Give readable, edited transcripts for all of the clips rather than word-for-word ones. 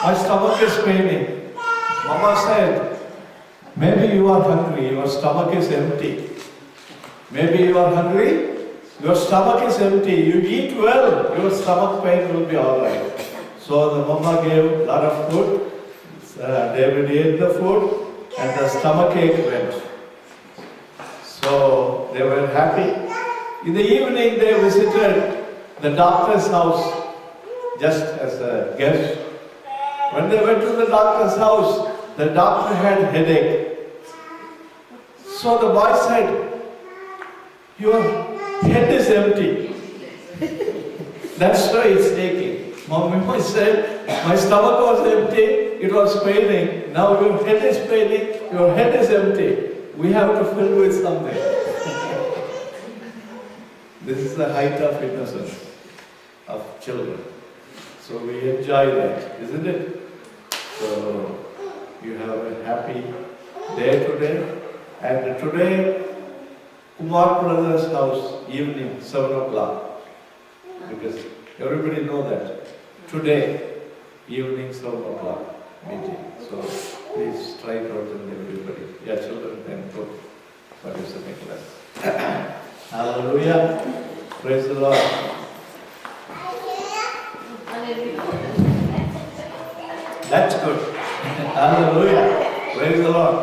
My stomach is paining. Mama said, maybe you are hungry, your stomach is empty. Maybe you are hungry, your stomach is empty. You eat well, your stomach pain will be all right. So the mama gave a lot of food. David ate the food and the stomach ache went. So they were happy. In the evening they visited the doctor's house just as a guest. When they went to the doctor's house, the doctor had a headache. So the boy said, your head is empty. That's why it's aching. Mommy said, my stomach was empty, it was paining. Now your head is paining, your head is empty. We have to fill with something. This is the height of innocence of children. So we enjoy that, isn't it? So you have a happy day today. And today, Kumar Brothers' house, evening, 7 o'clock. Because everybody know that. Today, evening, 7 o'clock meeting. So please try to attend everybody. Your children can go participate class. Hallelujah. Praise the Lord. That's good. Hallelujah. Praise the Lord.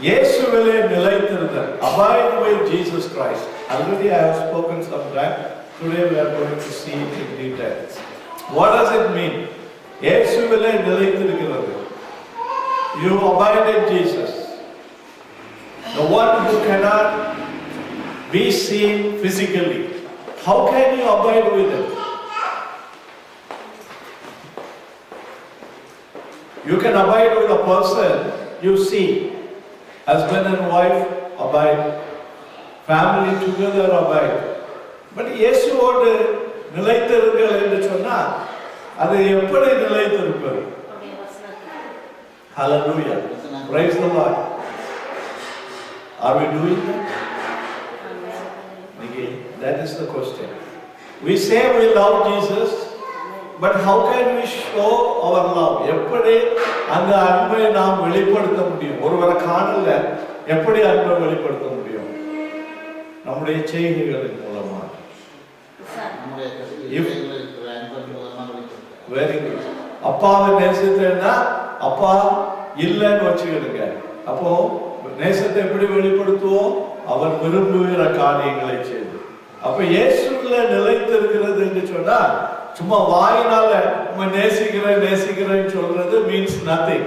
Yesuvile nilaithirudal. Abide with Jesus Christ. Already I have spoken sometime. Today we are going to see it in detail. What does it mean? Yesuvile nilaithirukkirathu. You abide in Jesus. The one who cannot be seen physically. How can you abide with him? You can abide with a person you see. Husband and wife abide. Family together abide. But இயேசுவோடு நிலைத்திருங்கள் என்று சொன்னால் அது எப்படி நிலைத்திருப்பது? Hallelujah. Praise the Lord. Are we doing that? Again, that is the question. We say we love Jesus, but how can we show our love? எப்படி அந்த அன்பை நாம் வெளிப்படுத்த முடியும்? ஒருவரை காணல எப்படி அன்பை வெளிப்படுத்த முடியும்? நம்முடைய செய்கைகளின் மூலமா. Very good. அப்பாவை நேசித்தேன்னா அப்பா இல்லைன்னு வச்சுக்கிடுங்க. அப்போ நேசத்தை எப்படி வெளிப்படுத்துவோம்? அவர் விரும்புகிற காரியங்களை செய்து. அப்ப இயேசுல நிலைத்திருக்கிறது என்று சொன்னா சும்மா வாயினால நேசிக்கிறேன் சொல்றது மீன்ஸ் நத்திங்.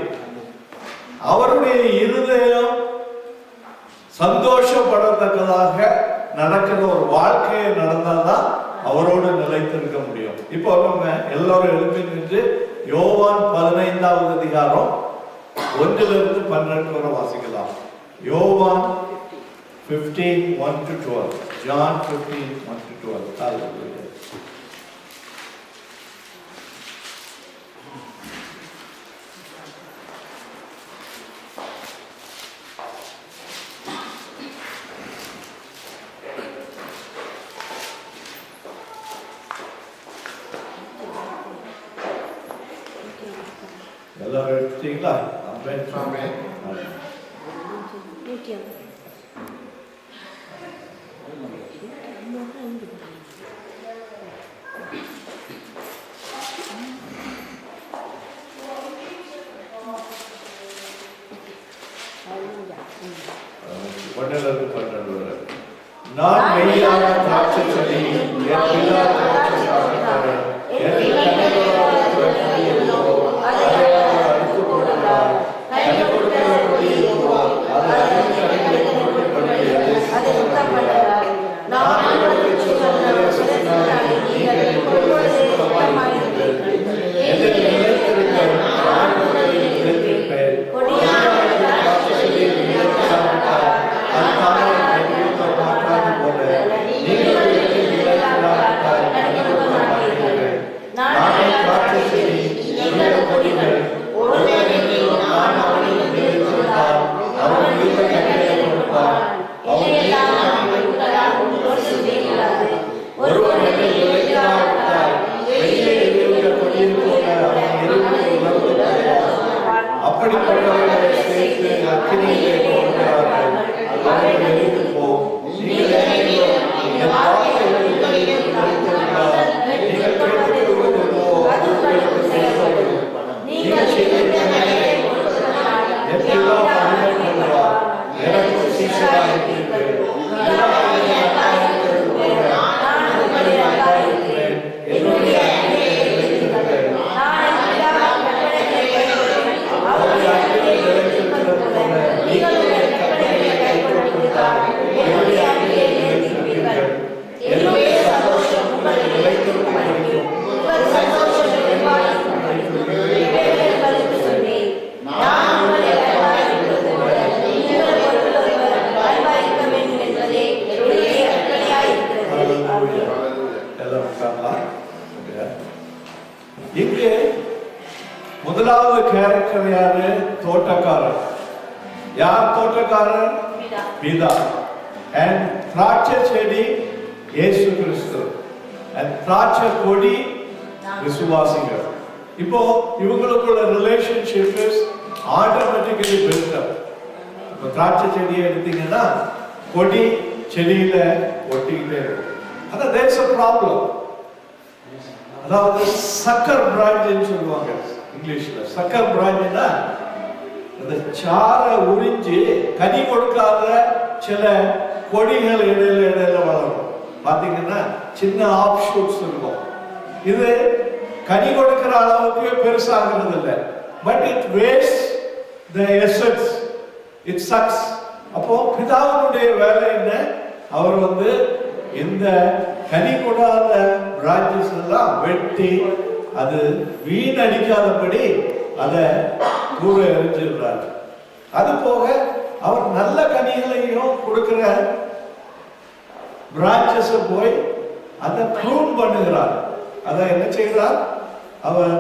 அவருடைய இருதயம் சந்தோஷப்படத்தக்கதாக நடக்கிற ஒரு வாழ்க்கையை நடந்தால்தான் அவரோடு நிலைத்திருக்க முடியும். இப்போ நம்ம எல்லாரும் எழுப்பி நின்று யோவான் 15வது அதிகாரம் 1 to 12 வரை வாசிக்கலாம். யோவான் 15:1-12. John 15:1-12. Hallelujah. எல்லாரும் எடுத்துட்டீங்களா? ஆமென். நான் மெய்யான திராட்சை செடி, என் பிதா திராட்சை சாப்பிட்டார். இங்கே முதலாவது கேரக்டர் யாரு? தோட்டக்காரர். யார் தோட்டக்காரர்? பிதா. And திராட்சை செடி இயேசு கிறிஸ்து. And திராட்சை கொடி விசுவாசிகள். இப்போ இவங்களுக்குள்ள relationship is automatically build up. இப்போ திராட்சை செடியை எடுத்தீங்கன்னா கொடி செடியில ஒட்டிக்கிட்டே இருக்கும். ஆனா there is a problem. அதாவது சக்கர் பிரான்ச்னு சொல்லுவாங்க இங்கிலீஷ்ல. சக்கர் பிரான்ச்னா அந்த சாரை உறிஞ்சி கனி கொடுக்காத சில கொடிகள் இடையில வளரும். பாத்தீங்கன்னா சின்ன ஆஃப் ஷூட்ஸ் இருக்கும். இது கனி கொடுக்கிற அளவுக்கு பெருசாகிறது இல்லை. But it waste the essence, it sucks. அப்போ பிதாவுடைய வேலை என்ன? அவர் இந்த கனி கொடாத பிரான்சஸ் எல்லாம் வெட்டி அது வீணடிக்காதபடி அதை தூர எரிஞ்சிடுறாரு. அது போக அவர் நல்ல கனிகளையும் கொடுக்கிற பிரான்சஸ் போய் அதை ப்ரூன் பண்ணுகிறார். அதை என்ன செய்கிறார்? அவர்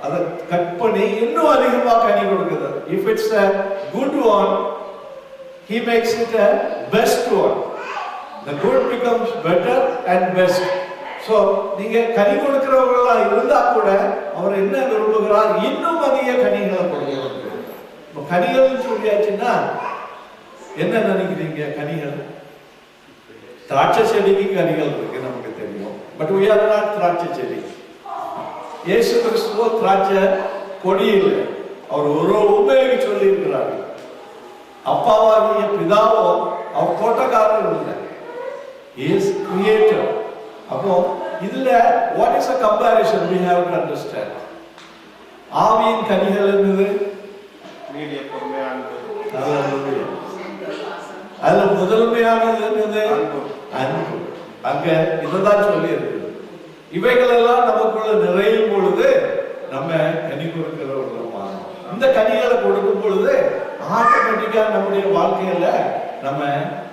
அதை கட் பண்ணி இன்னும் அதிகமாக கனி கொடுக்கிறார். If it's a good one, he makes it a best one. The good becomes better and best. So நீங்க கனி கொடுக்கிறவர்களா இருந்தா கூட அவர் என்ன விரும்புகிறார்? இன்னும் அதிக கனிகளை கொடுக்கிறார். இப்போ கனிகள் சொல்லியாச்சுன்னா என்ன நினைக்கிறீங்க? கனிகள், திராட்சை செடிக்கு கனிகள் இருக்கு நமக்கு தெரியும். பட் we are not திராட்சை செடி. இயேசு கிறிஸ்துவோ திராட்சை கொடியில் அவர் ஒரு உண்மையை சொல்லி இருக்கிறார். அப்பாவாகிய பிதாவோ அவர் தோட்டக்காரர் இல்லை, he is creator. அப்போ இதுல what is a comparison we have to understand? ஆவியின் கனிகள் என்னது? நீடிய பொறுமையானது. அதுல முதன்மையானது என்னது? அன்பு. அங்க இதுதான் சொல்லி இருக்கு. இவைகள் எல்லாம் நமக்குள்ள நிறையும் பொழுது நம்ம கனி கொடுக்கிறவர்களா, இந்த கனிகளை கொடுக்கும் பொழுது ஆட்டோமேட்டிக்கா நம்முடைய வாழ்க்கையில நம்ம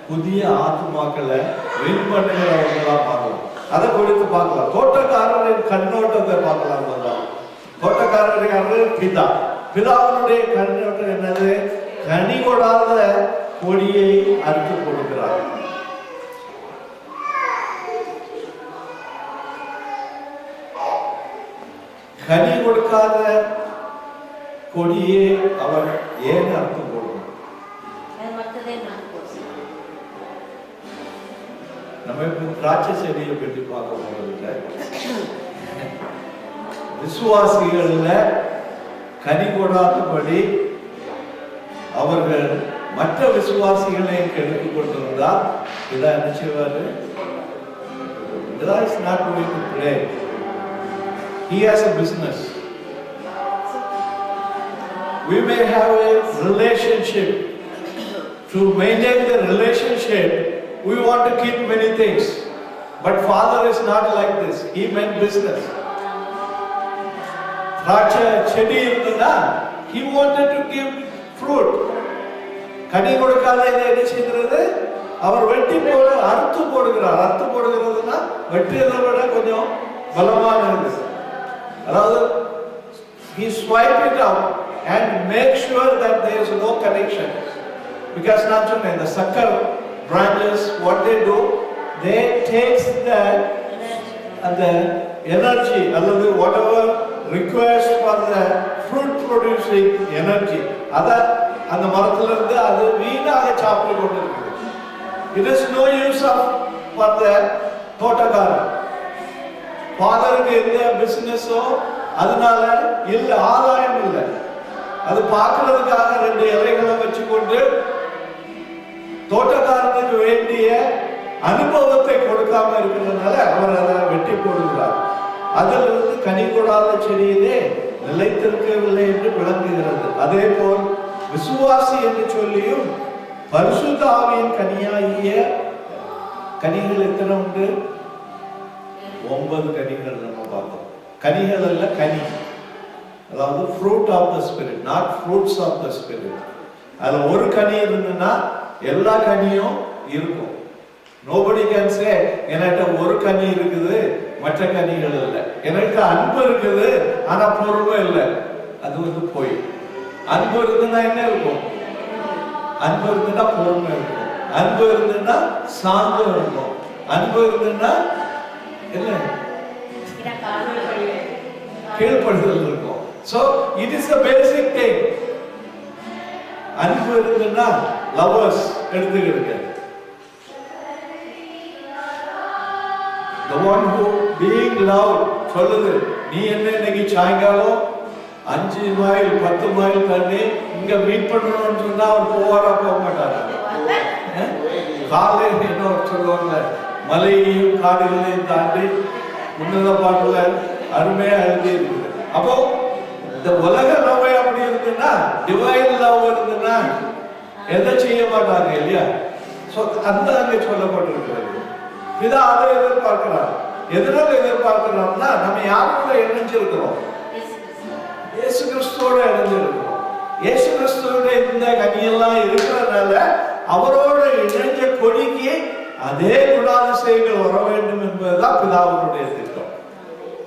புதிய ஆத்மாக்களை வின் பண்ணுகிறவர்களா பார்க்கலாம். அதை குறித்து பார்க்கலாம். தோட்டக்காரரின் கண்ணோட்டத்தை பார்க்கலாம். தோட்டக்காரர் யாரு? பிதா. பிதாவினுடைய கண்ணோட்டம் என்னது? கனி கொடாத கொடியை அறுத்து கொடுக்கிறார். கனி கொடுக்காத கொடியே அவர் ஏன் அறுத்து போடணும்? நம்ம திராட்சை செடியை பற்றி பார்க்க போறதில்லை. விசுவாசிகள்ல கனி கொடாதபடி அவர்கள் மற்ற விசுவாசிகளை கெடுத்துக் கொண்டிருந்தால் இதான் என்ன செய்வாரு? is not going to play. He has a business. We may have a relationship. To maintain the relationship, we want to keep many things. But Father is not like this. He meant business. Racha chedi irundha, he wanted to give fruit. கனி கொடுக்காத இதை என்ன செய்கிறது? அவர் வெட்டி போட அறுத்து போடுகிறார். அறுத்து போடுகிறதுனா வெட்டியதை விட கொஞ்சம் பலமானது. அதாவது he swipe it out and make sure that there is no connection. Because not only the sucker branches, what they do, they takes the energy, அல்லது whatever requires for the fruit producing energy, அதை அந்த மரத்திலிருந்து அது வீணாக சாப்பிட்டு கொண்டிருக்கிறது. It is no use of for the தோட்டக்காரர். ஃபாதருக்கு எந்த பிசினஸோ அதனால இல்ல, ஆதாயம் இல்லை. அது பார்க்கறதுக்காக ரெண்டு இலைகளை வச்சுக்கொண்டு தோட்டக்காரனுக்கு வேண்டிய அனுபவத்தை கொடுக்காம இருக்கிறதுனால அவர் அதை வெட்டி போடுகிறார். அதிலிருந்து கனி கொடாத செடியிலே நிலைத்திருக்கவில்லை என்று விளங்குகிறது. அதே போல் விசுவாசி என்று சொல்லியும் பரிசுத்த ஆவியின் கனியாகிய கனிகள் எத்தனை உண்டு? 9 கனிகள் நம்ம பார்த்தோம். கனிகள் அல்ல, கனி. அதாவது fruit of the spirit, not fruits of the spirit. அதுல ஒரு கனி இருந்ததுன்னா எல்லா கனியும் இருக்கும். Nobody can say என்கிட்ட ஒரு கனி இருக்குது, மற்ற கனிகள் இல்லை. எனக்கு அன்பு இருக்குது ஆனா பொறுமை இல்லை, அது வந்து போய். அன்பு இருந்துன்னா என்ன இருக்கும்? அன்பு இருந்துன்னா பொறுமை இருக்கும், அன்பு இருந்துன்னா சாந்தம் இருக்கும், அன்பு இருந்துன்னா என்ன கீழ்ப்படுதல் இருக்கும். So it is the basic thing. அன்பு இருந்துன்னா lovers எடுத்துக்கிடுங்க. The one who being loved சொல்லுது, நீ என்ன இன்னைக்கு சாயங்காலம் 5 மைல் 10 மைல் தண்ணி இங்க மீட் பண்ணணும்னு சொன்னா அவர் போவாரா? போக மாட்டாரா? காலையில் என்ன சொல்லுவாங்க, மலையையும் காடுகளையும் தாண்டி உன்னத பாட்டுல அருமையா எழுதி இருக்குது. அப்போ இந்த உலக லவ் அப்படி இருக்குன்னா, டிவைன் லவ் இருந்துன்னா எதை செய்ய மாட்டாங்க இல்லையா? அந்த அங்கே சொல்லப்பட்டிருக்கிறது. பிதா அதை எதிர்பார்க்கிறார். எதனால எதிர்பார்க்கிறார்னா, நம்ம யாரோட இணைஞ்சிருக்கிறோம்? இயேசு கிறிஸ்துவோட இணைஞ்சிருக்கிறோம். இயேசு கிறிஸ்துவோட இந்த கனியெல்லாம் இருக்கிறதுனால அவரோட இணைஞ்ச கொடிக்கு அதே குணாதிசயங்கள் வர வேண்டும் என்பதுதான் பிதாவினுடைய திட்டம்.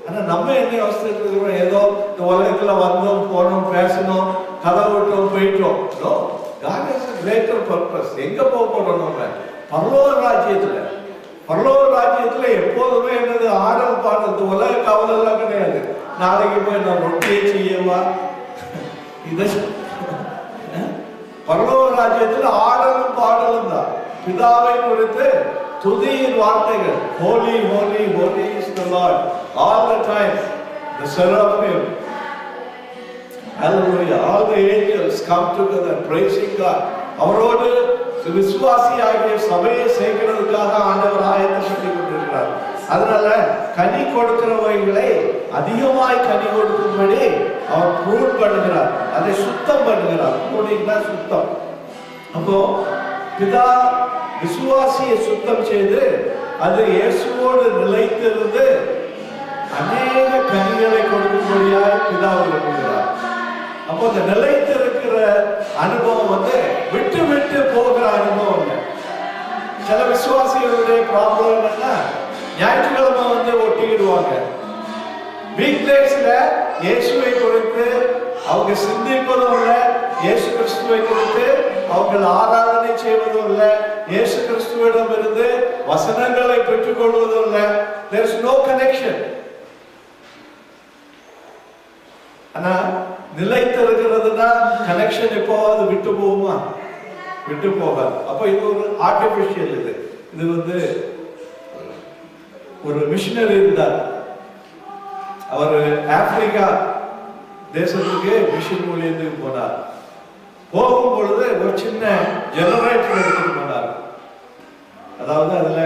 ஆனா நம்ம என்ன யோசிச்சுட்டு இருக்கிறோம், ஏதோ இந்த உலகத்துல வந்தோம் போனோம் பேசணும் கதை விட்டோம் போயிட்டோம். God has a greater purpose. எங்க போக போறோம்? நம்ம பரலோக ராஜ்யத்துல. பரலோக ராஜ்யத்துல எப்போதுமே என்னது ஆடல் பாடுறது, உலக கவலை எல்லாம் கிடையாது. நாளைக்கு போய் நான் ரொட்டியை செய்யவா, இதை பரலோக ராஜ்யத்துல ஆடலும் பாடலும் தான். பிதாவை குறித்து துதியின் வார்த்தைகள், holy holy holy is the Lord all the time. The seraphim, hallelujah, all the angels come together praising God. அவரோடு விசுவாசி ஆகிய சபையை சேர்க்கிறதுக்காக ஆண்டவர் ஆயத்தப்பட்டு கொண்டிருக்கிறார். அதனால கனி கொடுக்கிறவைகளை அதிகமாய் கனி கொடுக்கும்படி அவர் ப்ரூவ் பண்ணுகிறார், அதை சுத்தம் பண்ணுகிறார். ப்ரூனிங்னா சுத்தம். அப்போ பிதா விசுவாசியை சுத்தம் செய்து அது இயேசுவோடு நிலைத்திருந்து அநேக கனிகளை கொடுக்கும்படியாக பிதா விரும்புகிறார். அப்போ அந்த நிலைத்திருக்கிற அனுபவம் வந்து விட்டு விட்டு போகிற அனுபவம் இல்லை. சில விசுவாசிகளுடைய ப்ராப்ளம் என்னன்னா, ஞாயிற்றுக்கிழமை வந்து ஒட்டிக்கிடுவாங்க. வீக் டேஸ்ல இயேசுவை குறித்து அவங்க சிந்திப்பதும் இல்லை, இயேசு கிறிஸ்துவை குறித்து அவர்கள் ஆராதனை செய்வதும் இல்லை, இயேசு கிறிஸ்துவிடம் இருந்து வசனங்களை பெற்றுக் கொள்வதும் இல்லை. There is no connection. ஆனா நிலைத்திருக்கிறதுனா கனெக்ஷன் எப்போவாது விட்டு போகுமா? விட்டு போகாது. அப்ப இது ஒரு ஆர்டிபிஷியல். இது வந்து ஒரு மிஷனரி இருந்தார். அவர் ஆப்பிரிக்கா தேசத்துக்கு மிஷன் மூலியத்துக்கு போனார். போகும் பொழுது ஒரு சின்ன ஜெனரேட்டர் எடுத்துட்டு போனார். அதாவது அதுல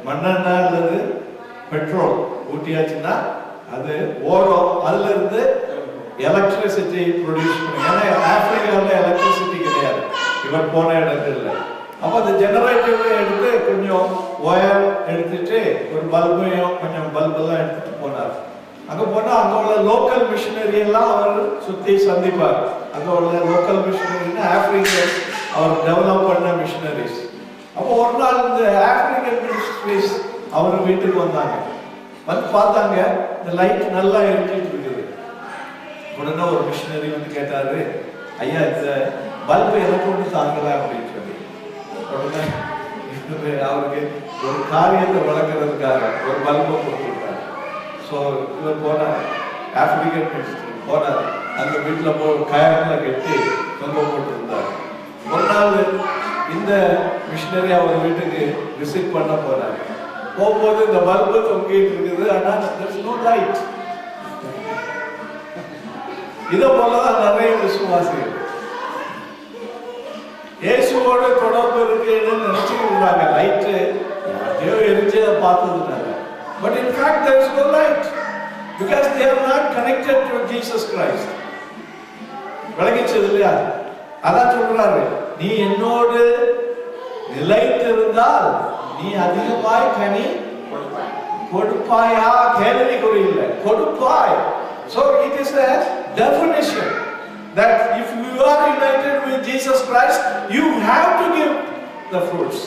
மண்ணெண்ணெய் அல்லது பெட்ரோல் ஊட்டியாச்சுன்னா அது ஓடும், அதுல இருந்து எலக்ட்ரிசிட்டி ப்ரொடியூஸ் பண்ணி. ஏன்னா ஆப்பிரிக்காவில் எலக்ட்ரிசிட்டி கிடையாது இவர் போன இடத்துல. அப்போ அந்த ஜெனரேட்டரை எடுத்து கொஞ்சம் ஒயர் எடுத்துட்டு ஒரு பல்பையும் கொஞ்சம் பல்பெல்லாம் எடுத்துட்டு போனார். அங்கே போனால் அங்கே உள்ள லோக்கல் மிஷினரி எல்லாம் அவர் சுற்றி சந்திப்பார். அங்கே உள்ள லோக்கல் மிஷினரின்னா ஆப்பிரிக்கன் அவர் டெவலப் பண்ண மிஷினரிஸ். அப்போ ஒரு நாள் இந்த ஆப்பிரிக்கன் மினிஸ்ட்ரிஸ் அவர் வீட்டுக்கு வந்தாங்க. வந்து பார்த்தாங்க இந்த லைட் நல்லா எரிஞ்சிட்டு இருக்குது. உடனே ஒரு மிஷினரி வந்து கேட்டாரு, ஐயா இந்த பல்பு எனக்கு ஒன்று தாங்கலாம் அப்படின்னு சொல்லி. உடனே அவருக்கு ஒரு காரியத்தை வளர்க்கறதுக்காக ஒரு பல்பை கொடுத்துருக்காரு. ஸோ இவர் போனார், ஆப்பிரிக்கன் மினிஸ்ட்ரி போனார். அந்த வீட்டில் கயரில் கட்டி தொங்க போட்டுருந்தார். ஒரு நாள் இந்த மிஷினரி அவர் வீட்டுக்கு விசிட் பண்ண போனார். போகும்போது இந்த பல்பு தொங்கிட்டு இருக்குது, ஆனால் there is no light. இதை போலதான் நிறைய விசுவாசிகள் இயேசுவோட தொடர்பு இருக்குன்னு நினைச்சுக்கிறாங்க. லைட்டு யாரையோ எரிஞ்சதை பார்த்ததுனால. But in fact there is no light because they are not connected to Jesus Christ. விளங்கிச்சது இல்லையா? அதான் சொல்றாரு, நீ என்னோடு நிலைத்திருந்தால் நீ அதிகமாய் கனி கொடுப்பாயா? கேள்வி குறியில்லை, கொடுப்பாய். So it is a definition that if you are united with Jesus Christ, you have to give the fruits.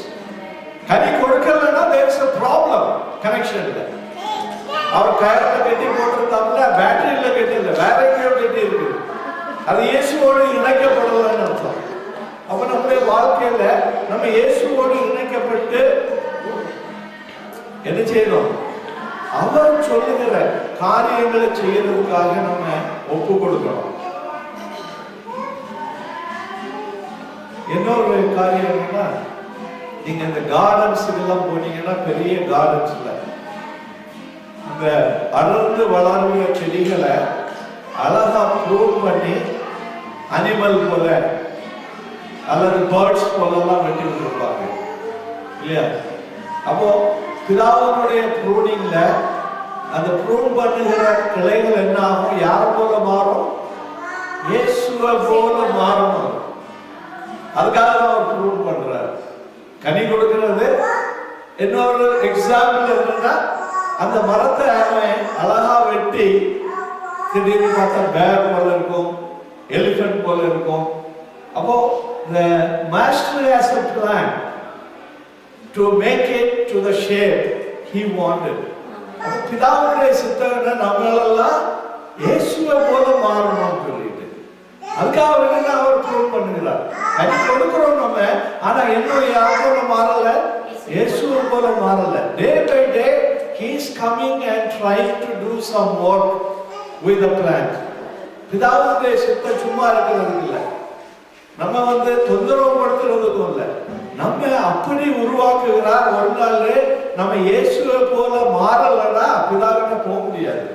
கனி கொடுக்கலன்னா there is a problem, connection. அவர் கயர்ல கட்டி போட்டிருந்தாப்புல பேட்டரியில கட்டல, வேற எங்கேயோ கட்டி இருக்கு. அது இயேசுவோடு இணைக்கப்படலன்னு அர்த்தம். அப்ப நம்முடைய வாழ்க்கையில நம்ம இயேசுவோடு இணைக்கப்பட்டு என்ன செய்யணும்? அவர் சொல்லுகிற காரியங்களை செய்யறதுக்காக நம்ம ஒப்பு கொடுக்கணும். இன்னொரு காரியம் என்னன்னா, நீங்க இந்த கார்டன்ஸ் எல்லாம் போனீங்கன்னா, பெரிய கார்டன்ஸ்ல இந்த அடர்ந்து வளர்ந்த செடிகளை அழகா ப்ரூவ் பண்ணி அனிமல் போல அல்லது பேர்ட்ஸ் போலெல்லாம் வெட்டி விட்டுருப்பாங்க இல்லையா? அப்போ பிதாவினுடைய ப்ரூனிங்ல அந்த ப்ரூன் பண்ணுகிற கிளைகள் என்ன ஆகும்? யார் போல மாறும்? இயேசுவை போல மாறணும். அதுக்காக அவர் ப்ரூன் பண்றாரு. கனி கொடுக்கிறது இன்னொரு எக்ஸாம்பிள் என்னன்னா, அந்த மரத்தை அவன் அழகா வெட்டி திடீர்னு பார்த்தா பேர் போல இருக்கும், எலிஃபென்ட் போல இருக்கும். அப்போ the master has a plan to make it to the shape he wanted. பிதாவுடைய சித்தம் நம்மளெல்லாம் இயேசுவை போல மாறணும்னு சொல்லிட்டு அதுக்காக வேண்டி அவர் ப்ரூவ் பண்ணுகிறார். கனி கொடுக்கிறோம் நம்ம, ஆனா இன்னும் யார் போல மாறல? இயேசுவை போல மாறல. Day by day he is coming and trying to do some work with the plant. பிதாவுடைய சித்தம் சும்மா இருக்கிறது இல்லை, நம்ம தொந்தரவு படுத்துறதுக்கும் இல்லை, நம்ம அப்படி உருவாக்குகிறார். ஒரு நாள் நம்ம இயேசுவை போல மாறலன்னா பிதாவிட்ட போக முடியாது.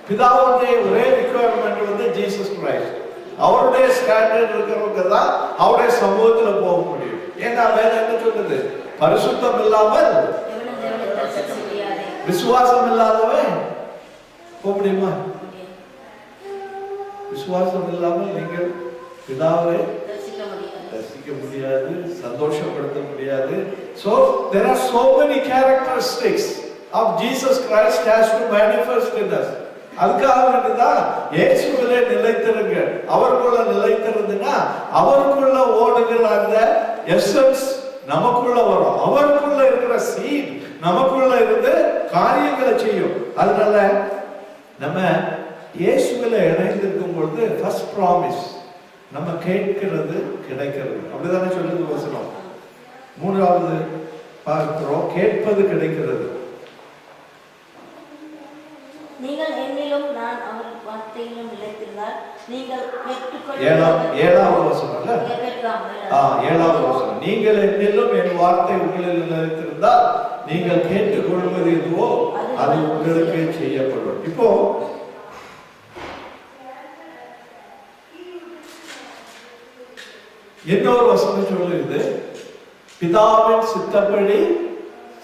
பிதாவுடைய ஒரே ரிக்வயர்மெண்ட் ஜீசஸ் கிரைஸ்ட். அவருடைய ஸ்டாண்டர்ட் இருக்கிறவங்க தான் அவருடைய சமூகத்துல போக முடியும். ஏன்னா வேற என்ன சொல்றது? பரிசுத்தம் இல்லாமல் விசுவாசம் இல்லாதவன் போக முடியுமா? விசுவாசம் இல்லாமல் நீங்கள் பிதாவை ரசிக்க முடியாது, சந்தோஷப்படுத்த முடியாது. So there are so many characteristics of Jesus Christ has to manifest in us. அதுக்காக வேண்டிதான் இயேசுவிலே நிலைத்திருங்க. அவருக்குள்ள நிலைத்திருந்துன்னா அவருக்குள்ள ஓடுகிற அந்த எசன்ஸ் நமக்குள்ள வரும். அவருக்குள்ள இருக்கிற சீட் நமக்குள்ள இருந்து காரியங்களை செய்யும். அதனால நம்ம இயேசுவில இணைந்திருக்கும் பொழுது ஃபர்ஸ்ட் ப்ராமிஸ் நம்ம கேட்கிறது கிடைக்கிறது. அப்படிதானே சொல்லுது வசனம். மூன்றாவது பார்க்கிறோம், கேட்பது கிடைக்கிறது. நீங்கள் என்னிலும் நான் அவர் வார்த்தையிலும் நிலைத்திருந்தால் நீங்கள் பெற்றுக்கொள்ள. ஏழாவது வசனம். ஏழாவது வசனம். நீங்கள் என்னிலும் என் வார்த்தை உங்களில் நிலைத்திருந்தால் நீங்கள் கேட்டுக்கொள்வது எதுவோ அது உங்களுக்கு செய்யப்படும். இப்போ இன்னொரு வசனம் சொல்லுது, பிதாவின் சித்தப்படி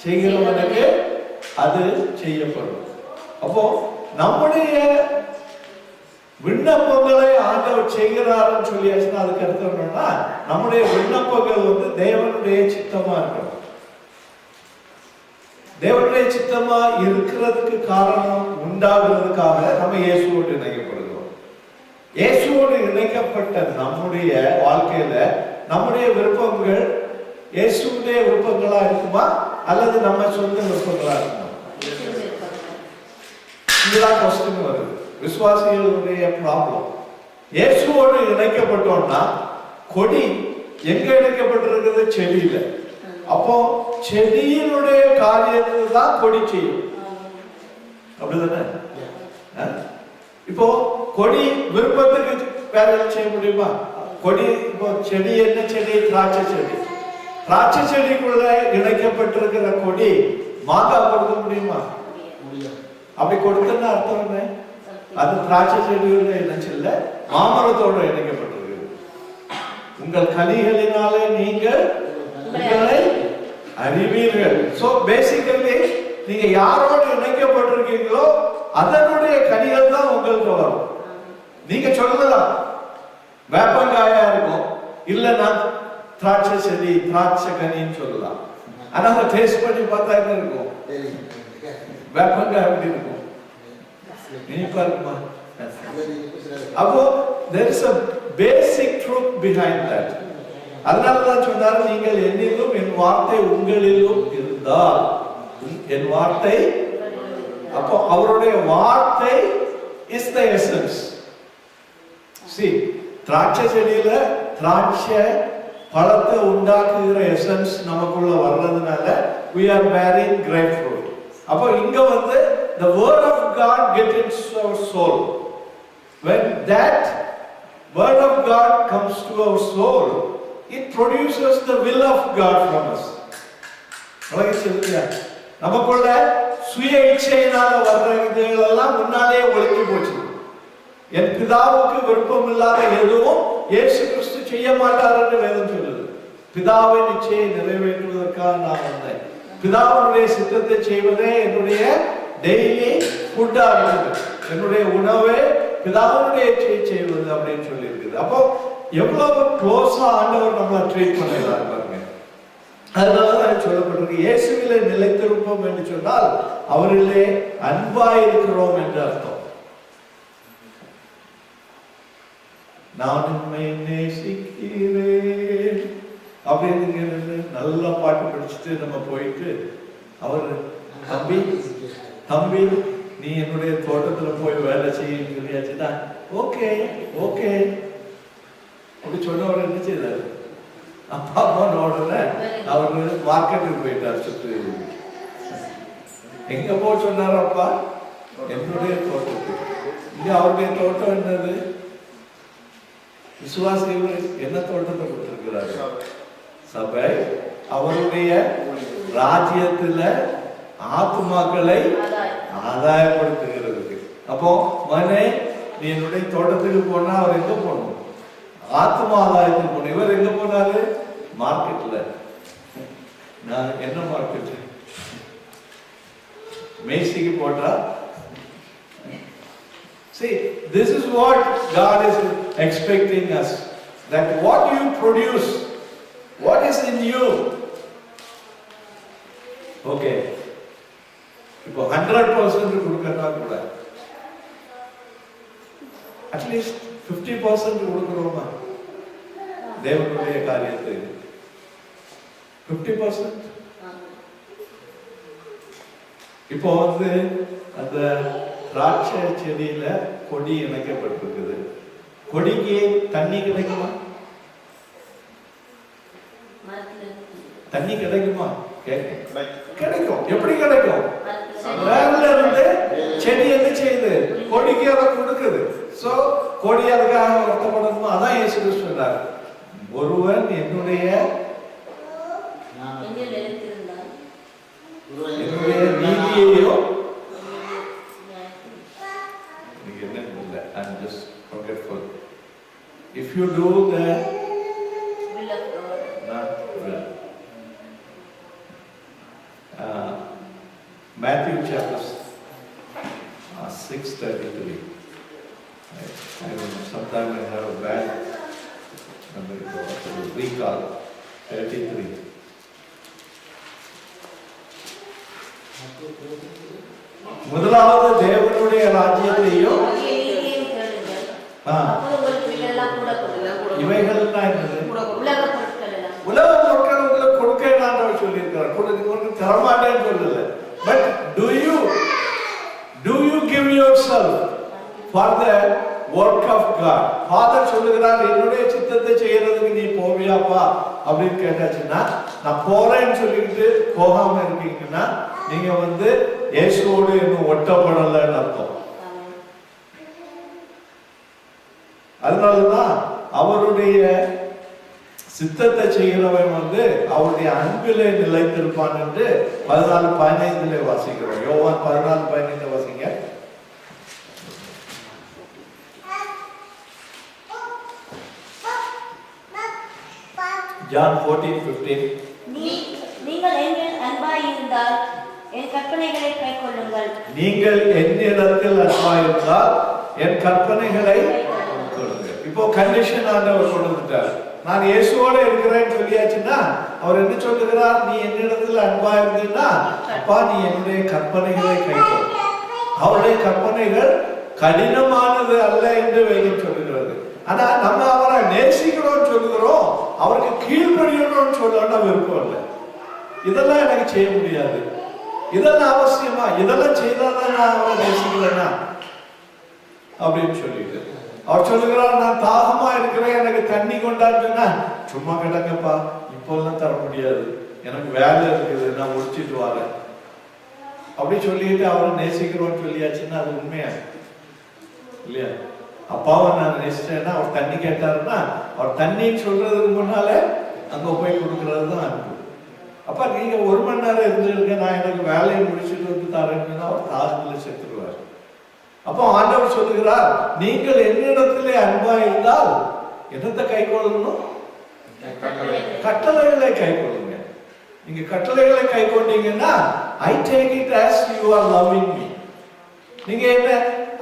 செய்கிறவனுக்கு அது செய்யப்படும். அப்போ நம்முடைய விண்ணப்பங்களை ஆண்டவர் செய்கிறாருன்னு சொல்லியாச்சுன்னா அதுக்கு அர்த்தம் என்னன்னா, நம்முடைய விண்ணப்பங்கள் தேவனுடைய சித்தமா இருக்கணும். தேவனுடைய சித்தமா இருக்கிறதுக்கு காரணம் உண்டாகிறதுக்காக நம்ம இயேசுவோடு இணைக்கப்படுகிறோம். இயேசுவோடு இணைக்கப்பட்ட நம்முடைய வாழ்க்கையில நம்முடைய விருப்பங்கள் இயேசுடைய விருப்பங்களா இருக்குமா அல்லது நம்ம சொந்த விருப்பங்களா இருக்குமா? இதுதான் கொஸ்டின் வருது. விசுவாசிகளுடைய ப்ராப்ளம். இயேசுவோடு இணைக்கப்பட்டோம்னா கொடி எங்க இணைக்கப்பட்டிருக்கிறது? செடியில. அப்போ செடியினுடைய காரியத்தை தான் கொடி செய்யும். அப்படிதானே? இப்போ கொடி விருப்பத்துக்கு வேற செய்ய முடியுமா? கொடி இப்போ செடி என்ன செடி? திராட்சை செடி. திராட்சை செடிக்குள்ள இணைக்கப்பட்டிருக்கிற கொடி மாங்காய் கொடுக்க முடியுமா? அப்படி கொடுத்தா அர்த்தம் என்ன? அது திராட்சை செடியோட இணைச்சல்ல, மாமரத்தோட இணைக்கப்பட்டிருக்கு. உங்கள் கனிகளினாலே நீங்கள் உங்களை அறிவீர்கள். சோ பேசிக்கலி நீங்க யாரோடு இணைக்கப்பட்டிருக்கீங்களோ அதனுடைய கனிகள் தான் உங்களுக்கு வரும். நீங்க சொல்லலாம் வேப்பங்காயா இருக்கும், இல்ல நான் திராட்சை செடி திராட்சை கனின்னு சொல்லலாம். ஆனா அதை டேஸ்ட் பண்ணி பார்த்தா என்ன இருக்கும்? வேப்பங்காய் எப்படி இருக்கும்? இனிப்பா இருக்குமா? அப்போ there is a basic truth behind that. அதனாலதான் சொன்னார், நீங்கள் என்னிலும் என் வார்த்தை உங்களிலும் இருந்தால், என் வார்த்தை அப்போ அவருடைய வார்த்தை is the essence. See, திராட்சை செடியில திராட்சை பழத்தை உண்டாக்குகிற எசன்ஸ் நமக்குள்ள வர்றதுனால we are bearing grapefruit. அப்போ இங்க வந்து the word of God gets into our soul. When that word of God comes to our soul, it produces the will of God from us. நமக்குள்ள சுய இச்சையினால வர்ற இதுகள் எல்லாம் முன்னாலே ஒழிஞ்சு போச்சு. என் பிதாவுக்கு விருப்பம் இல்லாத எதுவும் இயேசு கிறிஸ்து செய்ய மாட்டார் என்று வேதம் சொல்லுது. பிதாவின் இச்சையை நிறைவேற்றுவதற்காக நான் வந்தேன். பிதாவுடைய சித்தத்தை செய்வதே என்னுடைய டெய்லி ஃபுட்டா இருக்குது. என்னுடைய உணவே பிதாவுடைய இச்சையை செய்வது அப்படின்னு சொல்லி இருக்குது. அப்போ எவ்வளவு க்ளோஸா ஆண்டவர் நம்மளை ட்ரீட் பண்ணுறாரு பாருங்க. அதனாலதான் சொல்லப்பட்டிருக்கு, இயேசுவிலே நிலைத்திருப்போம் என்று சொன்னால் அவரிலே அன்பாய் இருக்கிறோம் என்று அர்த்தம். நான் உண்மை நேசிக்கிறேன் அப்படின்னு நல்ல பாட்டு படிச்சுட்டு நம்ம போயிட்டு அவர் தம்பி நீ என்னுடைய தோட்டத்துல போய் வேலை செய்ய சொல்லியாச்சுன்னா ஓகே ஓகே அப்படி சொன்னவர் என்ன செய்தார்? அப்பா அம்மா உடனே அவரு மார்க்கெட்டுக்கு போயிட்டார். சுற்று எங்க போக சொன்னார் அப்பா? என்னுடைய தோட்டத்துக்கு. இங்க அவருடைய தோட்டம் என்னது? விசுவாசிகள் என்ன தோட்டத்தை கொடுத்திருக்கிறார்? சபை. அவருடைய ராஜ்யத்துல ஆத்துமாக்களை ஆதாயப்படுத்துகிறதுக்கு. அப்போ மகனே நீ என்னுடைய தோட்டத்துக்கு போனா அவர் எங்க போகணும்? ஆத்மா ஆதாயத்துக்கு போன. இவர் எங்க போனாரு? மார்க்கெட்ல. நான் என்ன மார்க்கெட்? மேசிக்கு போட்டா. See, this is what God is expecting us, that what you produce, what is in you. Okay, இப்போ 100% கொடுக்கறதா கூட அட்லீஸ்ட் 50% கொடுக்கிறோமா தேவனுடைய காரியத்துக்கு? 50%. இப்போ வந்து அந்த திராட்சை செடியில கொடி இணைக்கப்பட்டிருக்குது. கொடிக்கு தண்ணி கிடைக்குமா? தண்ணி கிடைக்குமா? கிடைக்கும். எப்படி கிடைக்கும்? வேர்ல இருந்து செடி என்ன செய்யுது? கொடிக்கு அதை கொடுக்குது. சோ கொடி அதுக்காக வருத்தப்படணுமா? அதான் இயேசு கிறிஸ்து சொன்னார், ஒருவன் என்னுடைய நீதியையோ I'm just forgetful. If you do the will of God, not will. Matthew chapter 6:33. Sometimes I have a bad memory to recall. 33. முதலாவது தேவனுடைய ராஜ்யத்தையும் இவைகள் உலக பொருட்கள் உங்களுக்கு கொடுக்க சொல்லியிருக்கிறார். தரமாட்டேன்னு சொல்லல. But do you give yourself for the work of God? Father சொல்லுகிறார், என்னுடைய சித்தத்தை செய்யறதுக்கு நீ போவியாப்பா அப்படின்னு கேட்டாச்சுன்னா, நான் போறேன்னு சொல்லிட்டு போகாம இருக்கீங்கன்னா நீங்க வந்து இயேசுவோடு இன்னும் ஒட்டப்படலைன்னு அர்த்தம். அதனாலதான் அவருடைய சித்தத்தை செய்கிறவன் வந்து அவருடைய அன்பிலே நிலைத்திருப்பான் என்று 14:15 வாசிக்கிறோம். யோவான் 14:15 வாசிங்க. John 14:15. நீங்கள் என்னில் அன்பாய் இருந்தால் என் கற்பனைகளை கைக்கொள்ளுங்கள். நீங்கள் என்னிடத்தில் அன்பாய் இருந்தால் என் கற்பனைகளை கைக்கொள்ளுங்கள். இப்போ கண்டிஷன் ஆண்டவர் கொடுத்துட்டார். நான் இயேசுவோட இருக்கிறேன்னு சொல்லியாச்சுன்னா அவர் என்ன சொல்லுகிறார்? நீ என்னிடத்தில் அன்பா இருந்தீன்னா அப்பா நீ என்னுடைய கற்பனைகளை கைக்கொள். அவருடைய கற்பனைகள் கடினமானது அல்ல என்று வேதம் சொல்லுகிறது. ஆனா நம்ம அவரை நேசிக்கிறோம் சொல்லுகிறோம், அவருக்கு கீழ்ப்படியணும்னு சொல்லணும் விருப்பம் இல்லை. இதெல்லாம் எனக்கு செய்ய முடியாது. இதெல்லாம் அவசியமா? இதெல்லாம் செய்தாதான் நான் அவரை நேசிக்கிறேன்னா அப்படின்னு சொல்லிட்டு அவர் சொல்லுகிறார், நான் தாகமா இருக்கிறேன், எனக்கு தண்ணி கொண்டாடுன்னா சும்மா கிடங்கப்பா, இப்பெல்லாம் தர முடியாது, எனக்கு வேலை இருக்குது, நான் முடிச்சிட்டு வரேன் அப்படி சொல்லிட்டு அவரை நேசிக்கிறோன்னு சொல்லியாச்சுன்னா அது உண்மையா இல்லையா? அப்பாவை நான் நேசிச்சேன்னா அவர் தண்ணி கேட்டாருன்னா அவர் தண்ணின்னு சொல்றதுக்கு முன்னால அங்க போய் கொடுக்கறது தான் அன்பு. அப்ப நீங்க 1 மணி நேரம் இருந்துருக்க, நான் எனக்கு வேலையை முடிச்சுட்டு வந்து தரேன்னா அவர் தாகத்துல செத்துருவார். அப்போ ஆண்டவர் சொல்லுகிறார், நீங்கள் என்னிடத்திலே அன்பா இருந்தால் என்னத்தை கை கொள்ளணும்? கட்டளைகளை கை கொள்ளுங்க. நீங்க கட்டளைகளை கை கொண்டீங்கன்னா I take it as you are loving me. நீங்க என்ன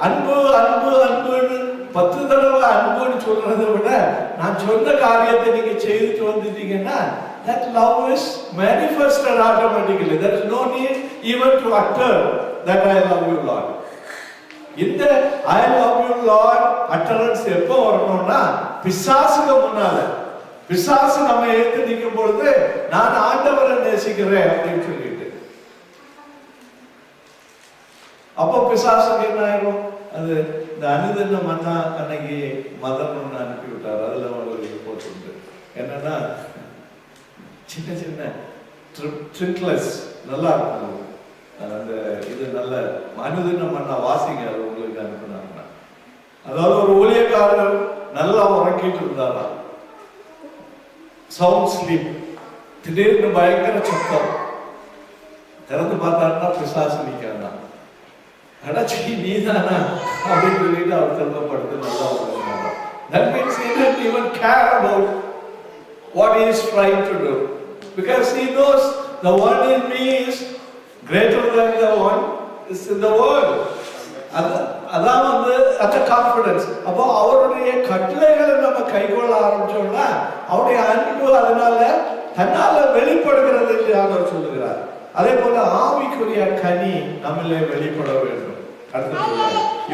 அன்பு அன்பு அன்புன்னு 10 தடவை அன்புன்னு சொல்றதை விட நான் சொன்ன காரியத்தை நீங்க செய்துட்டு வந்துட்டீங்கன்னா that love is manifested automatically. There is no need even to utter that I love you Lord. இந்த I love you Lord utterance எப்போ வரணும்னா பிசாசுக்கு முன்னால. பிசாசு நம்ம ஏத்து நிற்கும் பொழுது நான் ஆண்டவரை நேசிக்கிறேன் அப்படின்னு சொல்லிட்டு அப்போ பிசாசுக்கு என்ன ஆயிரும்? அது இந்த அனுதின மன்னா அன்னைக்கு மதன் ஒன்று அனுப்பி விட்டார். அதுல ஒரு ரிப்போர்ட் உண்டு. என்னன்னா சின்ன சின்ன ட்ரிக்லெஸ் நல்லா இருக்கும். அந்த இது நல்ல அனுதின மன்னா வாசிங்க, அது உங்களுக்கு அனுப்பினாங்க. அதாவது ஒரு ஊழியக்காரர் நல்லா உறங்கிட்டு இருந்தாரா, சவுண்ட் ஸ்லீப். திடீர்னு பயங்கர சத்தம். திறந்து பார்த்தாருன்னா பிசாசு நிற்கானா, அடாச்சி நீதானா அப்படின்னு சொல்லிட்டு அவர் திரும்பப்படுத்து நல்லா உறங்கினாரா. That means he didn't even care about what he is trying to do, because he knows the one in me is greater than the one is in the world. அதான் வந்து அந்த கான்ஃபிடன்ஸ். அப்போ அவருடைய கட்டளைகளை நம்ம கைகொள்ள ஆரம்பிச்சோம்னா அவருடைய அன்பு அதனால தன்னால வெளிப்படுகிறது என்று ஆண்டவர் சொல்லுகிறார். அதே போல ஆவிக்குரிய கனி நம்மளே வெளிப்பட வேண்டும். அடுத்து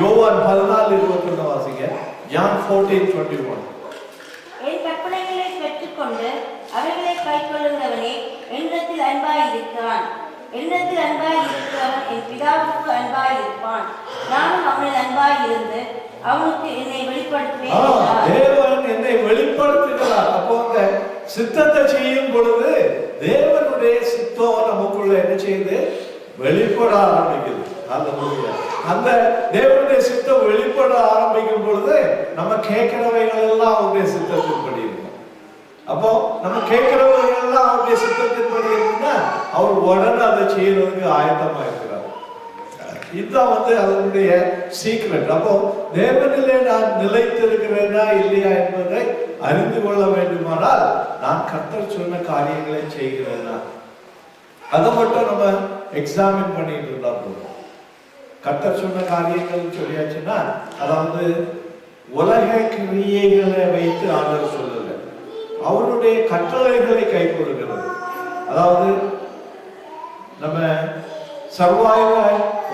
யோவான் 14:21 வாசிங்க. John 14:21. என் கற்பனைகளை பெற்றுக்கொண்டு அவைகளை கைக்கொள்ளுகிறவனே என்னிடத்தில் அன்பாய் இருக்கிறான். என்னிடத்தில் அன்பாய் இருக்கிறவன் என் பிதாவுக்கு அன்பாய் இருப்பான். நானும் அவனில் அன்பாய் இருந்து அவனுக்கு என்னை வெளிப்படுத்துவேன். தேவன் என்னை வெளிப்படுத்துகிறார். அப்போ அந்த சித்தத்தை செய்யும் பொழுது தேவனுடைய சித்தம் நமக்குள்ள என்ன செய்யுது? வெளிப்பட ஆரம்பிக்குது. அந்த தேவனுடைய சித்தம் வெளிப்பட ஆரம்பிக்கும் பொழுது நம்ம கேட்கிறவைகள் எல்லாம் அவருடைய சித்தத்தின்படி இருக்கும். அப்போ நம்ம கேட்கிறவர்கள் எல்லாம் அவருடைய சித்தத்தின்படி இருக்குன்னா அவர் உடனே அதை செய்யறதுக்கு ஆயத்தமா இருக்கிறார். இதுதான் வந்து அதனுடைய சீக்ரெட். அப்போ தேவனிலே நான் நிலைத்திருக்கிறேனா இல்லையா என்பதை அறிந்து கொள்ள வேண்டுமானால் நான் கர்த்தர் சொன்ன காரியங்களை செய்கிறேனா அதை மட்டும் நம்ம எக்ஸாமின் பண்ணிட்டு இருந்தா போதும். கர்த்தர் சொன்ன காரியங்கள் சொல்லியாச்சுன்னா, அதாவது உலக கிரியைகளை வைத்து ஆண்டவர் சொல்லல, அவருடைய கட்டளைகளை கை கொடுக்கிறது. அதாவது நம்ம சர்வாயுத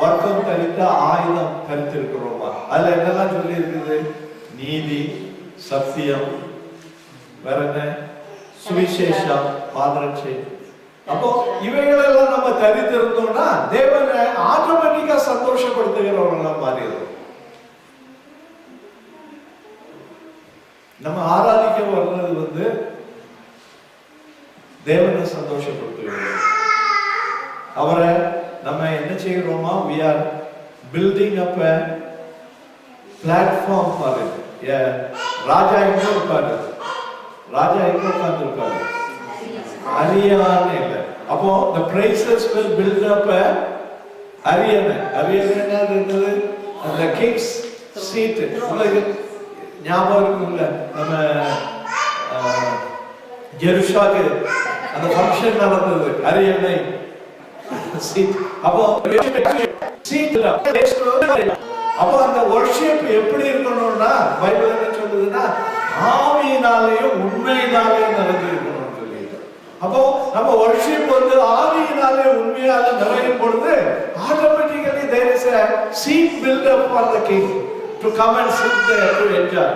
வர்க்கம் தரித்த ஆயுதம் தரித்திருக்கிறோமா? அதுல என்னெல்லாம் சொல்லி இருக்குது? நீதி, சத்தியம், வேற என்ன? சுவிசேஷம், பாதரட்சை. அப்போ இவைகளெல்லாம் நம்ம தரித்திருந்தோம்னா தேவனை ஆட்டோமேட்டிக்கா சந்தோஷப்படுத்துகிறவர்களா மாறிடும். நம்ம ஆராதிக்க வர்றது வந்து தேவனை சந்தோஷப்படுத்துகிறது. அவரை நம்ம என்ன செய்கிறோமா? we are building up a platform for it. ராஜா எங்க இருப்பாரு? ராஜா எங்க உட்கார்ந்திருப்பாரு? அரியணை இல்லை. அப்போ the praises will build up a அரியணை. அரியணை என்ன இருந்தது? அந்த கிங்ஸ் சீட். ஞாபகம் இருக்குல்ல, நம்ம ஜெருசாக்கு அந்த ஃபங்க்ஷன் நடந்தது, அரியணை சீட். அப்போ அப்போ அந்த வர்ஷிப் எப்படி இருக்கணும்னா பைபிள் என்ன சொல்லுதுன்னா ஆவியினாலேயும் உண்மையினாலேயும் நடந்திருக்கணும் சொல்லிட்டு. அப்போ நம்ம வர்ஷிப் வந்து ஆவியினாலே உண்மையால நிறையும் பொழுது automatically there is a seat built up for the king to come and sit there to enjoy.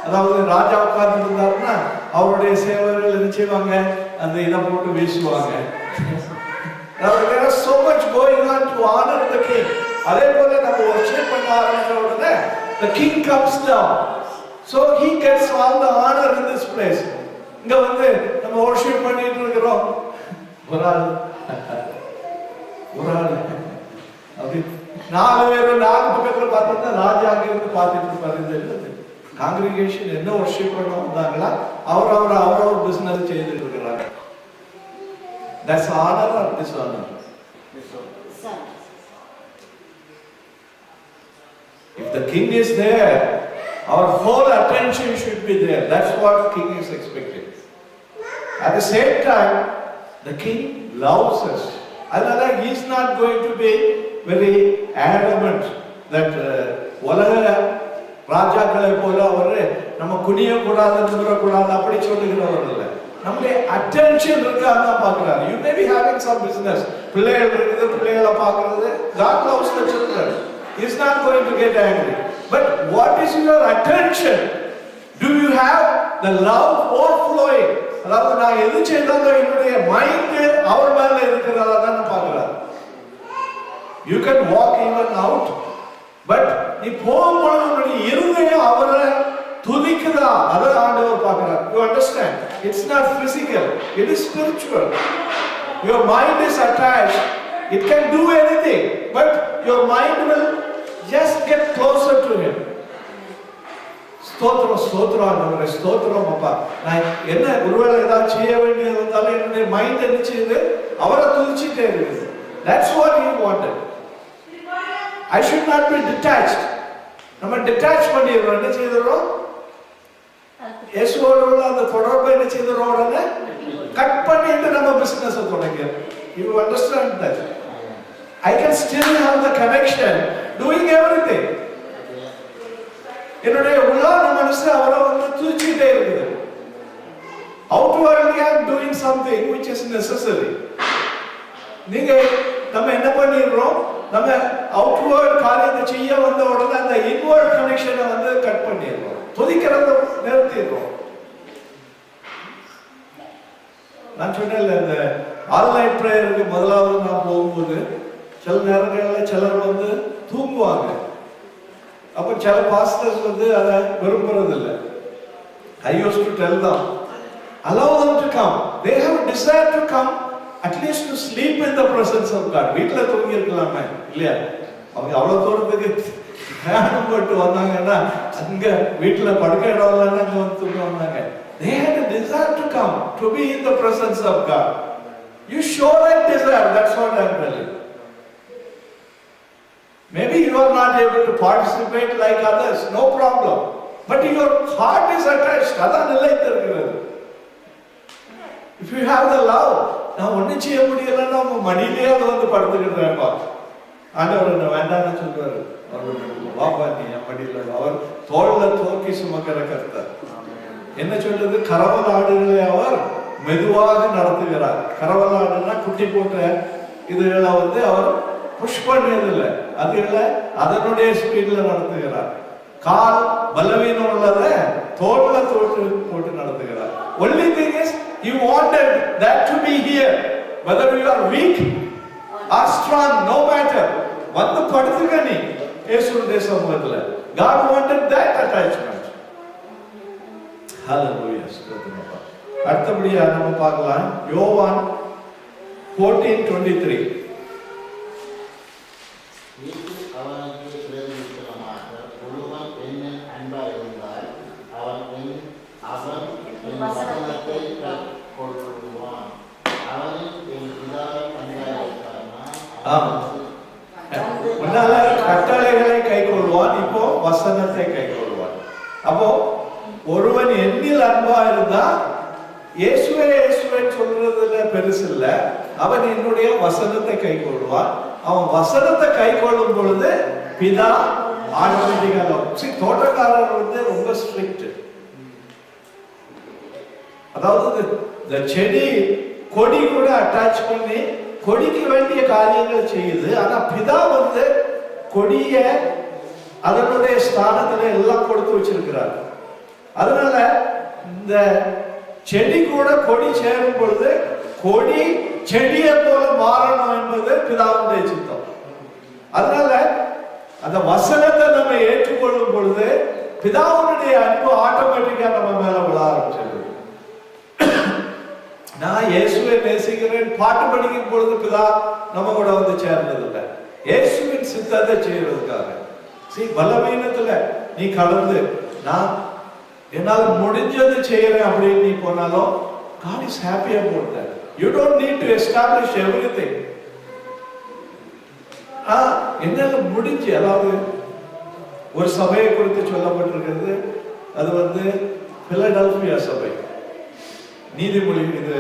அதாவது ராஜா உட்கார்ந்து இருந்தாருன்னா அவருடைய சேவர்கள் என்ன செய்வாங்க? அந்த இதை போட்டு வீசுவாங்க. Now there is so much going on to honor the king. அதே போல நம்ம worship பண்ண ஆரம்பிச்ச உடனே the king comes down. So he gets all the honor in this place. இங்க வந்து நம்ம worship பண்ணிட்டு இருக்கிறோம். ஒரு ஆள் அப்படி 4 பேர் 4 பக்கத்துல பார்த்தா ராஜா அங்க இருந்து பார்த்துட்டு இருப்பாரு. காங்கிரிகேஷன் என்ன worship பண்ண வந்தாங்களா அவர் பிசினஸ் செய்துட்டு இருக்கிறாங்க. That's honor or dishonor? If the king is there, our whole attention should be there. That's what king is expecting. At the same time, the king loves us. Adala, he is not going to be very adamant that உலக ராஜாக்களை போல அவர் நம்ம குனிய கூடாது நிமிர கூடாது அப்படி சொல்லுகிறவர் இல்லை. நம்முடைய attention இருக்கான்னு பார்க்கிறார். You may be having some business. பிள்ளைகள் இருக்குது, பிள்ளைகளை பார்க்கிறது. God loves the children. He is not going to get angry. But what is your attention? Do you have the love overflowing? அதாவது நான் எது செய்தாலும் என்னுடைய மைண்ட் அவர் மேல இருக்கிறதா தான் பார்க்கிறார். You can walk even out. But நீ போகும்போது உன்னுடைய இருதயம் அவரை துதிக்குதா அதை ஆண்டவர் பார்க்கிறார். You understand? It's not physical. It is spiritual. Your mind is attached. It can do anything. But your mind will just get closer to him. ஸ்தோத்திரம் ஆண்டவரே, ஸ்தோத்திரம் அப்பா. நான் என்ன ஒருவேளை ஏதாவது செய்ய வேண்டியது வந்தாலும் என்னுடைய மைண்ட் என்ன செய்யுது? அவரை துதிச்சுட்டே இருக்குது. That's what he wanted. I should not be detached. நம்ம டிட்டாச் பண்ணிடுறோம். என்ன செய்துறோம்? இயேசுவோட உள்ள அந்த தொடர்பை என்ன செய்துறோம்? உடனே கட் பண்ணிட்டு நம்ம business தொடங்கிறோம். You understand that? I can still have the connection, doing everything. என்னுடைய உள்ளான மனசு அவரை வந்து துதிச்சுட்டே இருக்குது. Outwardly I am doing something which is necessary. நீங்க நம்ம என்ன பண்ணிடுறோம்? நம்ம அவுட்வர்ட் காரியத்தை செய்ய வந்த உடனே அந்த இன்வர்ட் கனெக்ஷனை வந்து கட் பண்ணிடுறோம். துதிக்கிறத நிறுத்திடுறோம். நான் சொன்னேன்ல, இந்த ஆன்லைன் பிரேயருக்கு முதலாவது நான் போகும்போது சில நேரங்களில் சிலர் வந்து தூங்குவாங்க. அப்போ சில பாஸ்டர்ஸ் வந்து அதை விரும்புறதில்லை. I used to tell them, allow them to come. They have a desire to come, at least to sleep in the presence of God. வீட்டுல தூங்கி இருக்கலாமே இல்லையா? அவங்க அவ்வளவு தூரத்துக்கு தியானம் போட்டு வந்தாங்கன்னா அங்க வீட்டுல படுக்க இடம் இல்லைன்னா அங்க வந்து தூங்க வந்தாங்க. They had a desire to come, to be in the presence of God. You show that desire. That's what I am telling. Maybe you are not able to participate like others, no problem. But your heart is attached. அதான் நிலைத்திருக்கிறது. If you have the love, நான் ஒன்றும் செய்ய முடியலன்னா நம்ம மடியிலே அதை வந்து படுத்துக்கிட்டேன்ப்பா. ஆண்டவர் என்ன வேண்டாம்னு சொல்றாரு. வாப்பா நீ என் மடியில். அவர் தோல்ல தூக்கி சுமக்கிற கர்த்தர். என்ன சொல்றது? கரவல் ஆடுகளை அவர் மெதுவாக நடத்துகிறார். கரவல் ஆடுனா குட்டி போட்ட இதுகளை வந்து அவர் புஷ் பண்ணியதில்லை. அதுகளை அதனுடைய ஸ்பீட்ல நடத்துகிறார். கால் பலவீனம் உள்ளதை தோல்ல போட்டு நடத்துகிறார். Only thing is, he wanted that to be here. Whether you are weak or strong, no matter. வந்து படுத்துக்க நீ இயேசுவுடைய சமூகத்துல. God wanted that attachment. Hallelujah. அடுத்தபடியா நம்ம பார்க்கலாம் யோவான் 14:23. கட்டளைகளை கை கொள்வான். இப்போ வசனத்தை கை கொள்வான். அப்போ ஒருவன் என்னில் அன்பா இருந்தா இயேசுவே இயேசுவே சொல்றதுல பெருசு இல்ல. அவன் என்னுடைய வசனத்தை கை கொள்வான். அவன் வசனத்தை கை கொள்ளும் பொழுது பிதா ஆட்டோமேட்டிக்கா. தோட்டக்காரர் வந்து ரொம்ப ஸ்ட்ரிக்ட். அதாவது இந்த செடி கொடி கூட அட்டாச் பண்ணி கொடிக்கு வேண்டிய காரியங்கள் செய்யுது. ஆனா பிதா வந்து கொடிய அதனுடைய ஸ்தானத்துல எல்லாம் கொடுத்து வச்சிருக்கிறார். அதனால இந்த செடி கூட கொடி சேரும் பொழுது கொடி செடியை போல மாறணும் என்பது பிதாவுடைய சித்தம். அதனால அந்த வசனத்தை நம்ம ஏற்றுக்கொள்ளும் பொழுது பிதாவுடைய அன்பு ஆட்டோமேட்டிக்கா நம்ம மேல விழ ஆரம்பிச்சது. நான் இயேசுவை நேசிக்கிறேன் பாட்டு படிக்கும் பொழுது பிதா நம்ம கூட வந்து சேர்ந்ததில்லை. இயேசுவின் சித்தத்தை செய்யறதுக்காக பலவீனத்துல நீ கலந்து நான் என்னால் முடிஞ்சது செய்யறேன் அப்படின்னு நீ போனாலும் God is happy about that. You don't need to establish everything. என்னால முடிஞ்சு, அதாவது ஒரு சபையை குறித்து சொல்லப்பட்டிருக்கிறது, அது வந்து பிலடெல்பியா சபை, நீதிமொழி இது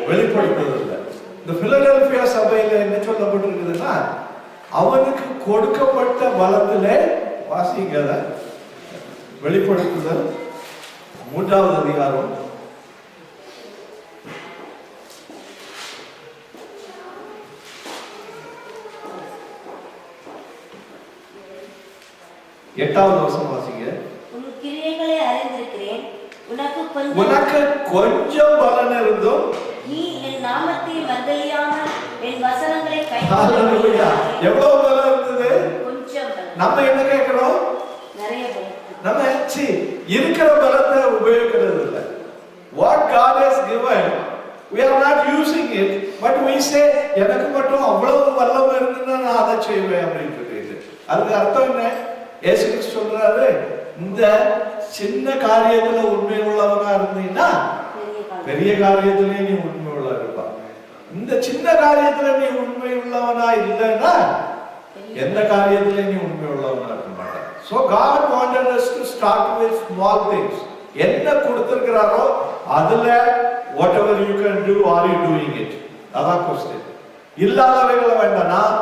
வெளிப்படுத்துவதில்லை. இந்த பிலடெல்பியா சபையில என்ன சொல்லப்பட்டிருக்குதுன்னா, அவனுக்கு கொடுக்கப்பட்ட பலத்துல வாசிங்க, வெளிப்படுத்துதல் 3வது அதிகாரம் 8வது வசனம் வாசிங்க. உன் கிரியைகளை அறிந்திருக்கிறேன், உனக்கு கொஞ்சம் பலன் இருந்தும் நீ என் நாமத்தை மறந்தலியாமல் என் வசனங்களை கைக்கொள்ளாமல். எவ்வளவு பலன் இருந்தது? கொஞ்சம் பலன். நம்ம என்ன கேட்கிறோம்? நிறைய பலன். நம்ம இருக்கிற பலத்தை உபயோகிக்கிறது இல்லை. What God has given, we are not using it, but we say எனக்கு மட்டும் அவ்வளவு வல்லமை இருக்குன்னா நான் அதை செய்வேன் அப்படின்னு சொல்லிட்டு. அதுக்கு அர்த்தம் என்ன? இயேசு கிறிஸ்து சொல்றாரு, இந்த சின்ன காரியத்துல உண்மை உள்ளவனா இருந்தீங்கன்னா பெரிய காரியத்திலே நீ உண்மை உள்ள இருப்பா. இந்த சின்ன காரியத்துல நீ உண்மை உள்ளவனா இல்லைன்னா எந்த காரியத்திலே நீ உண்மை உள்ளவனா இருக்க மாட்ட. So God wanted us to start with small things. என்ன கொடுத்திருக்கிறாரோ அதுல whatever you can do, are you doing it? அதான் question. இல்லாதவைகளை வேண்டாம், நான்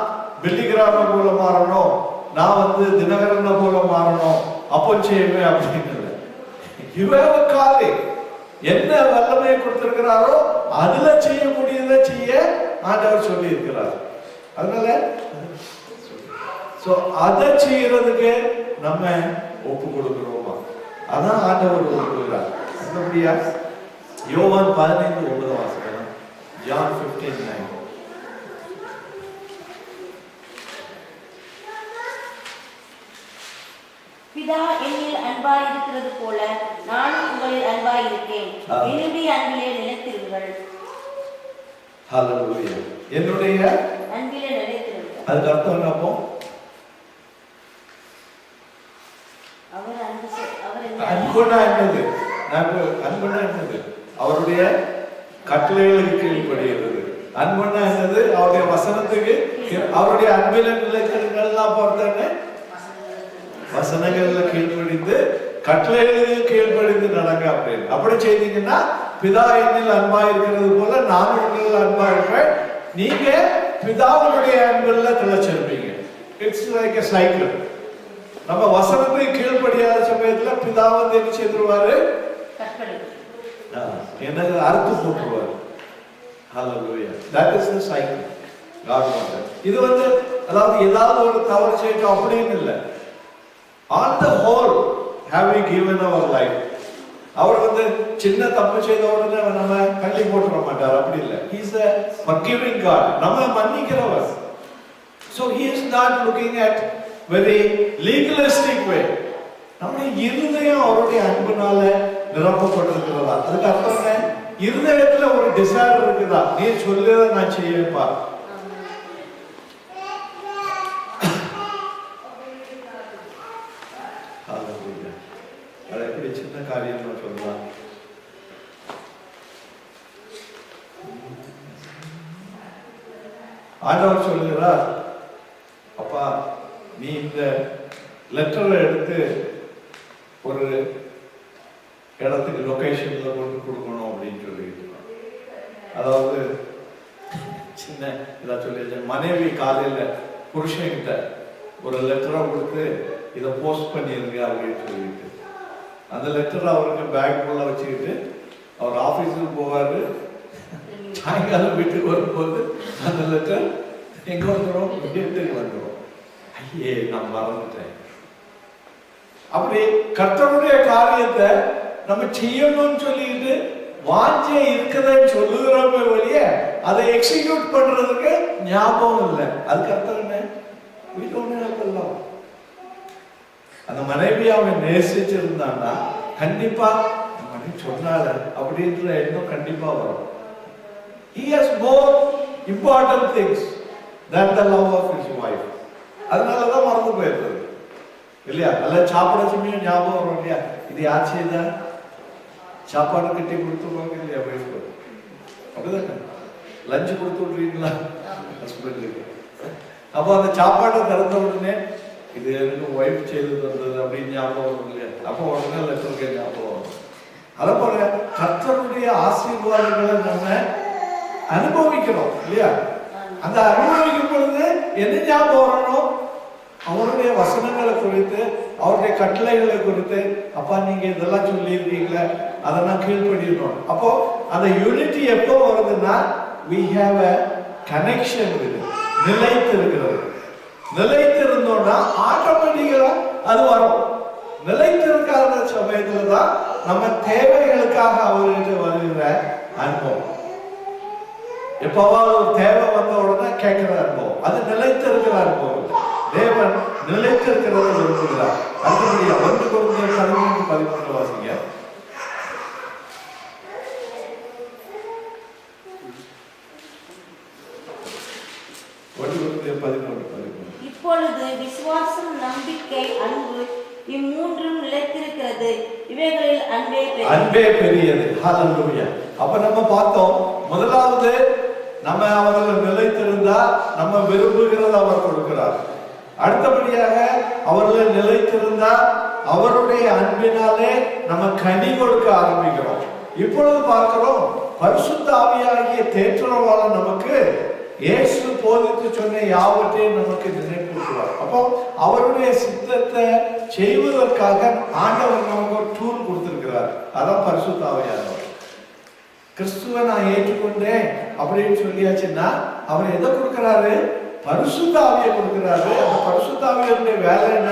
பில்லிகிராம போல மாறணும், நான் வந்து தினகரனை போல மாறணும், அப்போ செய்வேன் அப்படின்னு. You have a calling. என்ன வல்லமையை கொடுத்திருக்கிறாரோ அதுல செய்யக்கூடியதை செய்ய ஆண்டவர் சொல்லி இருக்கிறார். அதனால அதை செய்யறதுக்கு நம்ம ஒப்பு கொடுக்கிறோமா? அதான் ஆண்டவர் கொடுக்கிறார். அப்படியா? யோவான் 15:9 வாசிக்கலாம். John 15:9. பிதா என்னில் அன்பாய் இருக்கிறது போல நானும் உங்களில் அன்பாய் இருக்கேன். என்னுடைய அன்பிலே நிலைத்திருங்கள். ஹல்லேலூயா. என்னுடைய அன்பிலே நிலைத்திருங்கள். அதுக்கு அர்த்தம் என்னப்போ? அவர் அன்புனா என்னது? அன்புனா என்னது? அவருடைய கட்டளைகளுக்கு கீழ்ப்படிகிறது. அன்புனா என்னது? அவருடைய வசனத்துக்கு, அவருடைய அன்பில நிலைத்திருங்கள்லாம் பொறுத்தவரை வசனங்கள்ல கீழ்ப்படிந்து கட்டளைகளுக்கு கீழ்ப்படிந்து நடங்க அப்படின்னு. அப்படி செய்தீங்கன்னா பிதா என்னில் அன்பா இருக்கிறது போல நானும் உங்களில் அன்பா இருப்பேன், நீங்க பிதாவுடைய அன்பில் திளைச்சிருப்பீங்க. It's like a cycle. நம்ம வசனத்தை கீழ்ப்படியாத சமயத்துல பிதா வந்து என்ன செய்துருவாரு? எனக்கு அறுத்து போட்டுருவாரு. Hallelujah. That is the cycle God wanted. இது வந்து அதாவது ஏதாவது ஒரு தவறு செய்யணும் அப்படின்னு இல்லை. On the whole, have we given our life? அவர் வந்து சின்ன தப்பு செய்த உடனே நம்ம கள்ளி போட்டுற மாட்டார், அப்படி இல்லை. He is a forgiving God. நம்ம மன்னிக்கிறவர். So he is not looking at very legalistic way. நம்முடைய இருதயம் அவருடைய அன்பினால நிரப்பப்பட்டிருக்கிறதா? அதுக்கு அர்த்தம் என்ன? இருதயத்துல ஒரு டிசைர் இருக்குதா? நீ சொல்லுறத நான் செய்வேன்ப்பா. அது எப்படி சின்ன காரியம் சொல்லலாம்? ஆண்டவர் சொல்லுகிறார், அப்பா நீ இந்த லெட்டரை எடுத்து ஒரு இடத்துக்கு லொகேஷன்ல கொண்டு கொடுக்கணும் அப்படின்னு சொல்லிட்டு. அதாவது சின்ன இதா சொல்லி மனைவி காலையில புருஷன்கிட்ட ஒரு லெட்டரை கொடுத்து இதை போஸ்ட் பண்ணிருங்க அப்படின்னு சொல்லிட்டு, அந்த லெட்டரை அவருக்கு பேக் போல வச்சுக்கிட்டு அவர் ஆபீஸுக்கு போவாரு. சாயங்காலம் வீட்டுக்கு வரும்போது அந்த லெட்டர் எங்க வந்துடும்? வீட்டுக்கு வந்துடும். ஐயே நான் மறந்துட்டேன். அப்படி கர்த்தருடைய காரியத்தை நம்ம செய்யணும்னு சொல்லிட்டு வாஞ்சை இருக்குதுன்னு சொல்லுகிறோமே வெளியே அதை எக்ஸிக்யூட் பண்றதுக்கு ஞாபகம் இல்லை. அதுக்கு அர்த்தம் என்ன? வீட்டோன்னு அந்த மனைவி அவன் நேசிச்சிருந்தான்னா கண்டிப்பா மனைவி சொன்னால அப்படின்ற எண்ணம் கண்டிப்பா வரும். He has more important things than the love of his wife. அதனாலதான் மறந்து போயிருந்தது இல்லையா? நல்லா சாப்பிட சமயம் ஞாபகம் வரும் இல்லையா? இது யார் செய்தா? சாப்பாடு கட்டி கொடுத்துருவாங்க இல்லையா வைஃப்? அப்படிதானே? லஞ்சு கொடுத்து விட்றீங்களா ஹஸ்பண்டுக்கு? அப்போ அந்த சாப்பாடை திறந்த உடனே இது எனக்கு ஒய்ஃப் செய்து தந்தது அப்படின்னு ஞாபகம் வரும் இல்லையா? அப்போ உடனே லெட்டருக்கு ஞாபகம் வரும். அதை போல கர்த்தருடைய ஆசீர்வாதங்களை நம்ம அனுபவிக்கிறோம் இல்லையா? அந்த அனுபவிக்கும் பொழுது என்ன ஞாபகம் வரணும்? அவருடைய வசனங்களை குறித்து, அவருடைய கட்டளைகளை குறித்து, அப்பா நீங்க இதெல்லாம் சொல்லி இருக்கீங்களே அதெல்லாம் கீழ்படியணும். அப்போ அந்த யூனிட்டி எப்போ வருதுன்னா we have a connection with it. நிலைத்து இருக்கிறது. நிலைத்து இருந்தோம்னா ஆட்டோமேட்டிக்கலா அது வரும். நிலைத்து இருக்காத சமயத்துல தான் நம்ம தேவைகளுக்காக அவர்கிட்ட வருகிற அனுபவம். எப்பவாவது ஒரு தேவை வந்த உடனே கேட்கிற அனுபவம், அது நிலைத்து இருக்கிற அனுபவம். தேவன் நிலைத்து இருக்கிறத விரும்புகிறார். அடுத்தபடியா 1 கொரிந்தியர் 13:13 வாசிங்க. 1 கொரிந்தியர் 13:13. இப்பொழுது விசுவாசம், நம்பிக்கை, அன்பு இம்மூன்றும் நிலைத்திருக்கிறது. இவைகளில் அன்பே பெரியது. ஹல்லேலூயா. அப்ப நம்ம பார்த்தோம், முதலாவது நம்ம அவர்கள் நிலைத்திருந்தா நம்ம விரும்புகிறத அவர் கொடுக்கிறார். அடுத்தபடியாக அவர்கள் நிலைத்திருந்தா அவருடைய அன்பினாலே நம்ம கனி கொடுக்க ஆரம்பிக்கிறோம். இப்பொழுது பார்க்கிறோம், பரிசுத்த ஆவியாகிய தேற்றரவாளர் நமக்கு இயேசு போதித்து சொன்ன யாவற்றையும் நமக்கு நினைப்பூட்டுவார். அப்போ அவருடைய சித்தத்தை செய்வதற்காக ஆண்டவர் நமக்கு ஒரு டூல் கொடுத்திருக்கிறார். அதான் பரிசுத்த ஆவியானவர். கிறிஸ்துவை நான் ஏற்றுக்கொண்டேன் அப்படின்னு சொல்லியாச்சுன்னா அவர் எதை கொடுக்கிறாரு? பரிசுத்த ஆவியை கொடுக்கிறாரு. அந்த பரிசுத்த ஆவியுடைய வேலை என்ன?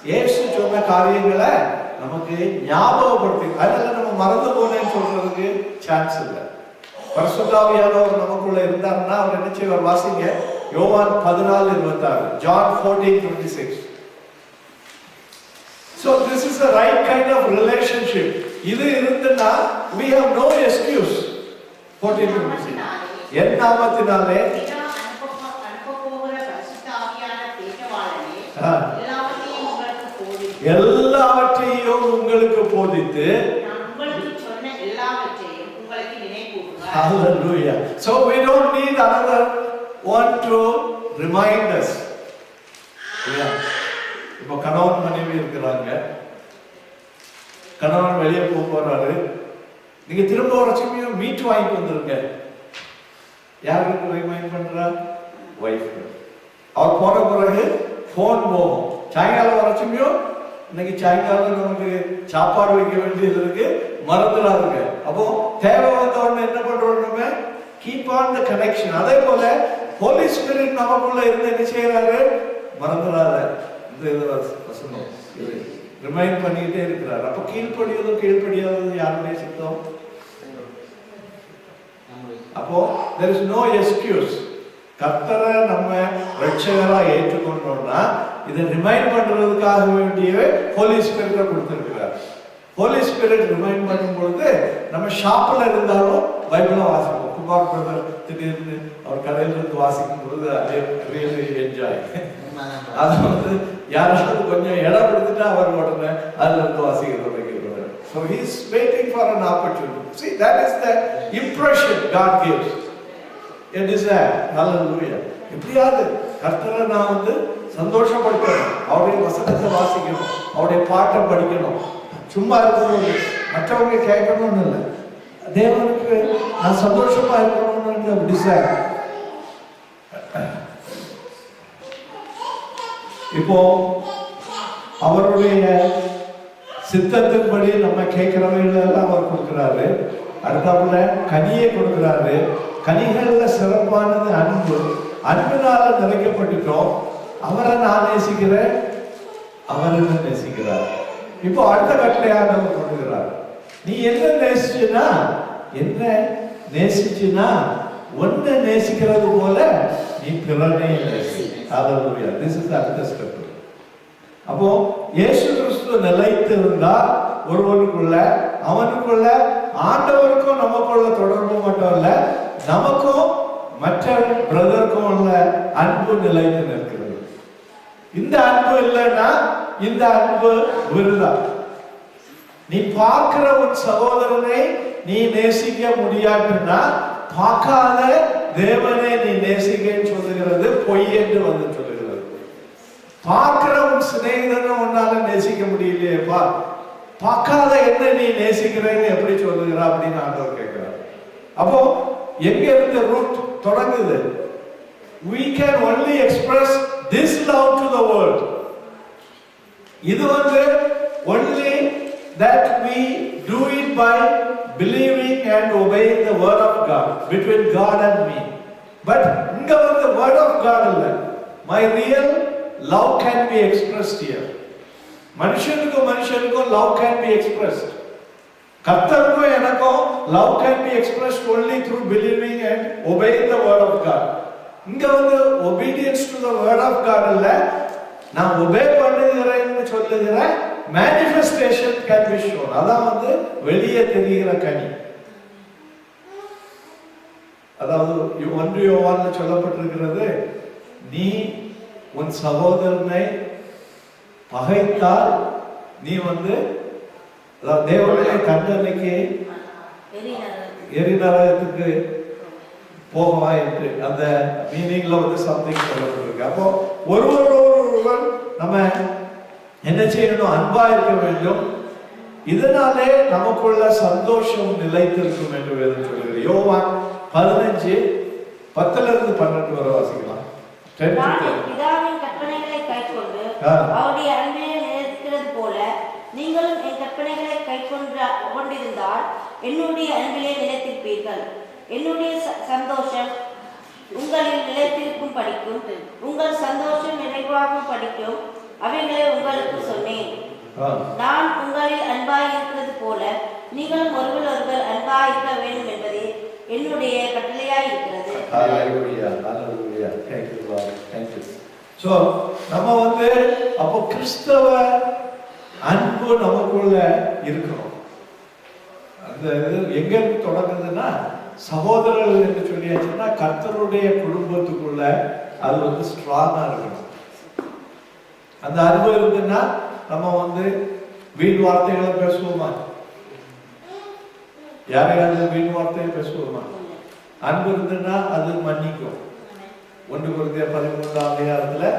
இயேசு சொன்ன காரியங்களை நமக்கு ஞாபகப்படுத்தி, அதனால நம்ம மறந்து போனேன்னு சொல்றதுக்கு சான்ஸ் இல்லை. பரிசுத்த ஆவியானவர் நமக்குள்ள இருந்தாருன்னா அவர் என்ன செய்வார்? வாசிங்க யோவான் 14:26. John 14:26. So this is the right kind of relationship. இது இருந்தனா we have no excuse. 14:26. என் நாமத்தினாலே எல்லாவற்றையும் உங்களுக்கு போதித்து Hallelujah. So we don't need another one to remind us. Yeah. இப்போ கணவன் மனைவி இருக்கிறாங்க, கணவன் வெளியே போறாரு, நீங்க திரும்ப ஒரு சமயம் மீட் வாங்கிட்டு வந்துருங்க. யாருக்கு ரிமைண்ட் பண்றா? வைஃப். அவர் போன பிறகு போன் போகும். சாயங்காலம் வர சமயம் இன்னைக்கு சாயங்காலம் நமக்கு சாப்பாடு வைக்க வேண்டியது இருக்கு, மறந்துடாதுங்க. அப்போ தேவை வந்த உடனே என்ன பண்றோம்? நம்ம கீப் ஆன் த கனெக்ஷன். அதே போல ஹோலி ஸ்பிரிட் நமக்குள்ள இருந்து என்ன செய்யறாரு? மறந்துடாத இந்த வசனம் ரிமைண்ட் பண்ணிக்கிட்டே இருக்கிறார். அப்போ கீழ்ப்படியதும் கீழ்ப்படியாததும் யாருடைய சித்தம்? அப்போ there is no excuse. கர்த்தரை நம்ம ரட்சகரா ஏற்றுக்கொண்டோம்னா இதை ரிமைண்ட் பண்றதுக்காக வேண்டியவே ஹோலி ஸ்பிரிட்டை கொடுத்திருக்கிறார். ஹோலி ஸ்பிரிட் ரிமைண்ட் பண்ணும் பொழுது நம்ம ஷாப்ல இருந்தாலும் பைபிளை வாசிப்போம். குமார் பிரதர் திடீர்னு அவர் கடையில இருந்து வாசிக்கும் பொழுது அதே ரியலி என்ஜாய். அது வந்து யாராவது கொஞ்சம் இடம் கொடுத்துட்டா அவர் உடனே அதுல இருந்து வாசிக்கிறது தொடங்கிடுவார். So he is waiting for an opportunity. See, that is the impression God gives. It is that. Hallelujah. எப்படியாவது கர்த்தரை நான் வந்து சந்தோஷப்படுத்தணும், அவருடைய வசனத்தை வாசிக்கணும், அவருடைய பாட்டை படிக்கணும். சும்மா இருக்கணும், மற்றவங்க கேட்கணும்னு இல்லை, தேவனுக்கு நான் சந்தோஷமா இருக்கணும்னு டிசைர். இப்போ அவருடைய சித்தத்தின்படி நம்ம கேட்கிறவங்களெல்லாம் அவர் கொடுக்கிறாரு. அடுத்தாப்புல கனியை கொடுக்கிறாரு. கனிகள்ல சிறப்பானது அன்பு. அன்பினால நிறைக்கப்பட்டுட்டோம். அவரை நான் நேசிக்கிறேன், அவர் என்ன நேசிக்கிறார். இப்போ அடுத்த கட்டளையாக கொடுக்கிறார். நீ என்ன நேசிச்சுன்னா என்ன நேசிச்சுனா ஒன்ன நேசிக்கிறது போல நீ பிறனை நேசி. ஹalleluya. This is the other step. அப்போ இயேசு கிறிஸ்து நிலைத்திருந்தா ஒருவனுக்குள்ள அவனுக்குள்ள ஆண்டவருக்கும் நமக்குள்ள தொடர்பு மட்டும் இல்ல, நமக்கும் மற்ற பிரதருக்கும் உள்ள அன்பு நிலைத்து நிற்கிறது. இந்த அன்பு இல்லைன்னா இந்த அன்பு விருதா. நீ பார்க்கிற உன் சகோதரனை நீ நேசிக்க முடியாதுன்னா பார்க்காத தேவனை நீ நேசிக்கன்னு சொல்லுகிறது பொய் என்று வந்து சொல்லுகிறது. பார்க்கிற உன் சிநேகிதனை உன்னால நேசிக்க முடியலையேப்பா, பார்க்காத என்ன நீ நேசிக்கிறேன்னு எப்படி சொல்லுகிற அப்படின்னு ஆண்டவர் கேட்கிறார். அப்போ எங்க இருந்து ரூட் தொடங்குது? We can only express this love to the world. இது வந்து only that we do it by believing and obeying the word of God between God and me. But இங்க வந்து word of God இல்ல, my real love can be expressed here. மனுஷனுக்கும் love can be expressed. கர்த்தருக்கும் எனக்கும் love can be expressed only through believing and obeying the word of God. இங்க வந்து obedience to the word of God இல்ல, நான் obey பண்ணுகிறேன்னு சொல்லுகிற manifestation can be shown. அதான் வந்து வெளியே தெரிகிற கனி. அதாவது 1 யோவான்ல சொல்லப்பட்டிருக்கிறது, நீ உன் சகோதரனை பகைத்தால் நீ வந்து தேவனுடைய தண்டனைக்கு எரிநரகத்துக்கு போகவா என்று அந்த மீனிங்ல வந்து சம்திங் சொல்லப்பட்டிருக்கு. அப்போ ஒருவரோடு நம்ம என்ன செய்யணும்? அன்பா இருக்க வேண்டும். இதனாலே நமக்குள்ள சந்தோஷம் நிலைத்திருக்கும் என்று வேதம் சொல்கிறது. யோவான் 15:10-12 வரை வாசிக்கலாம். பிதாவின் கற்பனைகளை கைக்கொண்டு அவருடைய அன்பிலே நிலைத்திருக்கிறது போல நீங்களும் என் கற்பனைகளை கைக்கொண்டிருந்தால் என்னுடைய அன்பிலே நிலைத்திருப்பீர்கள். என்னுடைய சந்தோஷம் உங்களில் நிலைத்திருக்கும் படிக்கும், உங்கள் சந்தோஷம் நிறைவாகும் படிக்கும் அவைகளை உங்களுக்கு சொன்னேன். நான் உங்களில் அன்பாயிருக்கிறது போல நீங்களும் ஒருவர் ஒருவர் அன்பாயிருக்க வேண்டும் என்பதே என்னுடைய கட்டளையாய் இருக்கிறது. ஹalleluya, ஹalleluya. Thank you Lord. Thank you. So நம்ம வந்து அப்போ கிறிஸ்தவ அன்பு நமக்குள்ள இருக்கணும். அந்த எங்க தொடங்குதுன்னா சகோதரர்கள் என்று சொல்லியாச்சுன்னா கர்த்தருடைய குடும்பத்துக்குள்ள அது வந்து ஸ்ட்ராங்கா இருக்கணும். அந்த அன்பு இருந்துன்னா நம்ம வந்து வீண் வார்த்தைகளை பேசுவோமா? யாரையாவது வீண் வார்த்தையை பேசுவோமா? அன்பு இருந்துன்னா அது மன்னிக்கும். 1 கொரிந்தியர் 13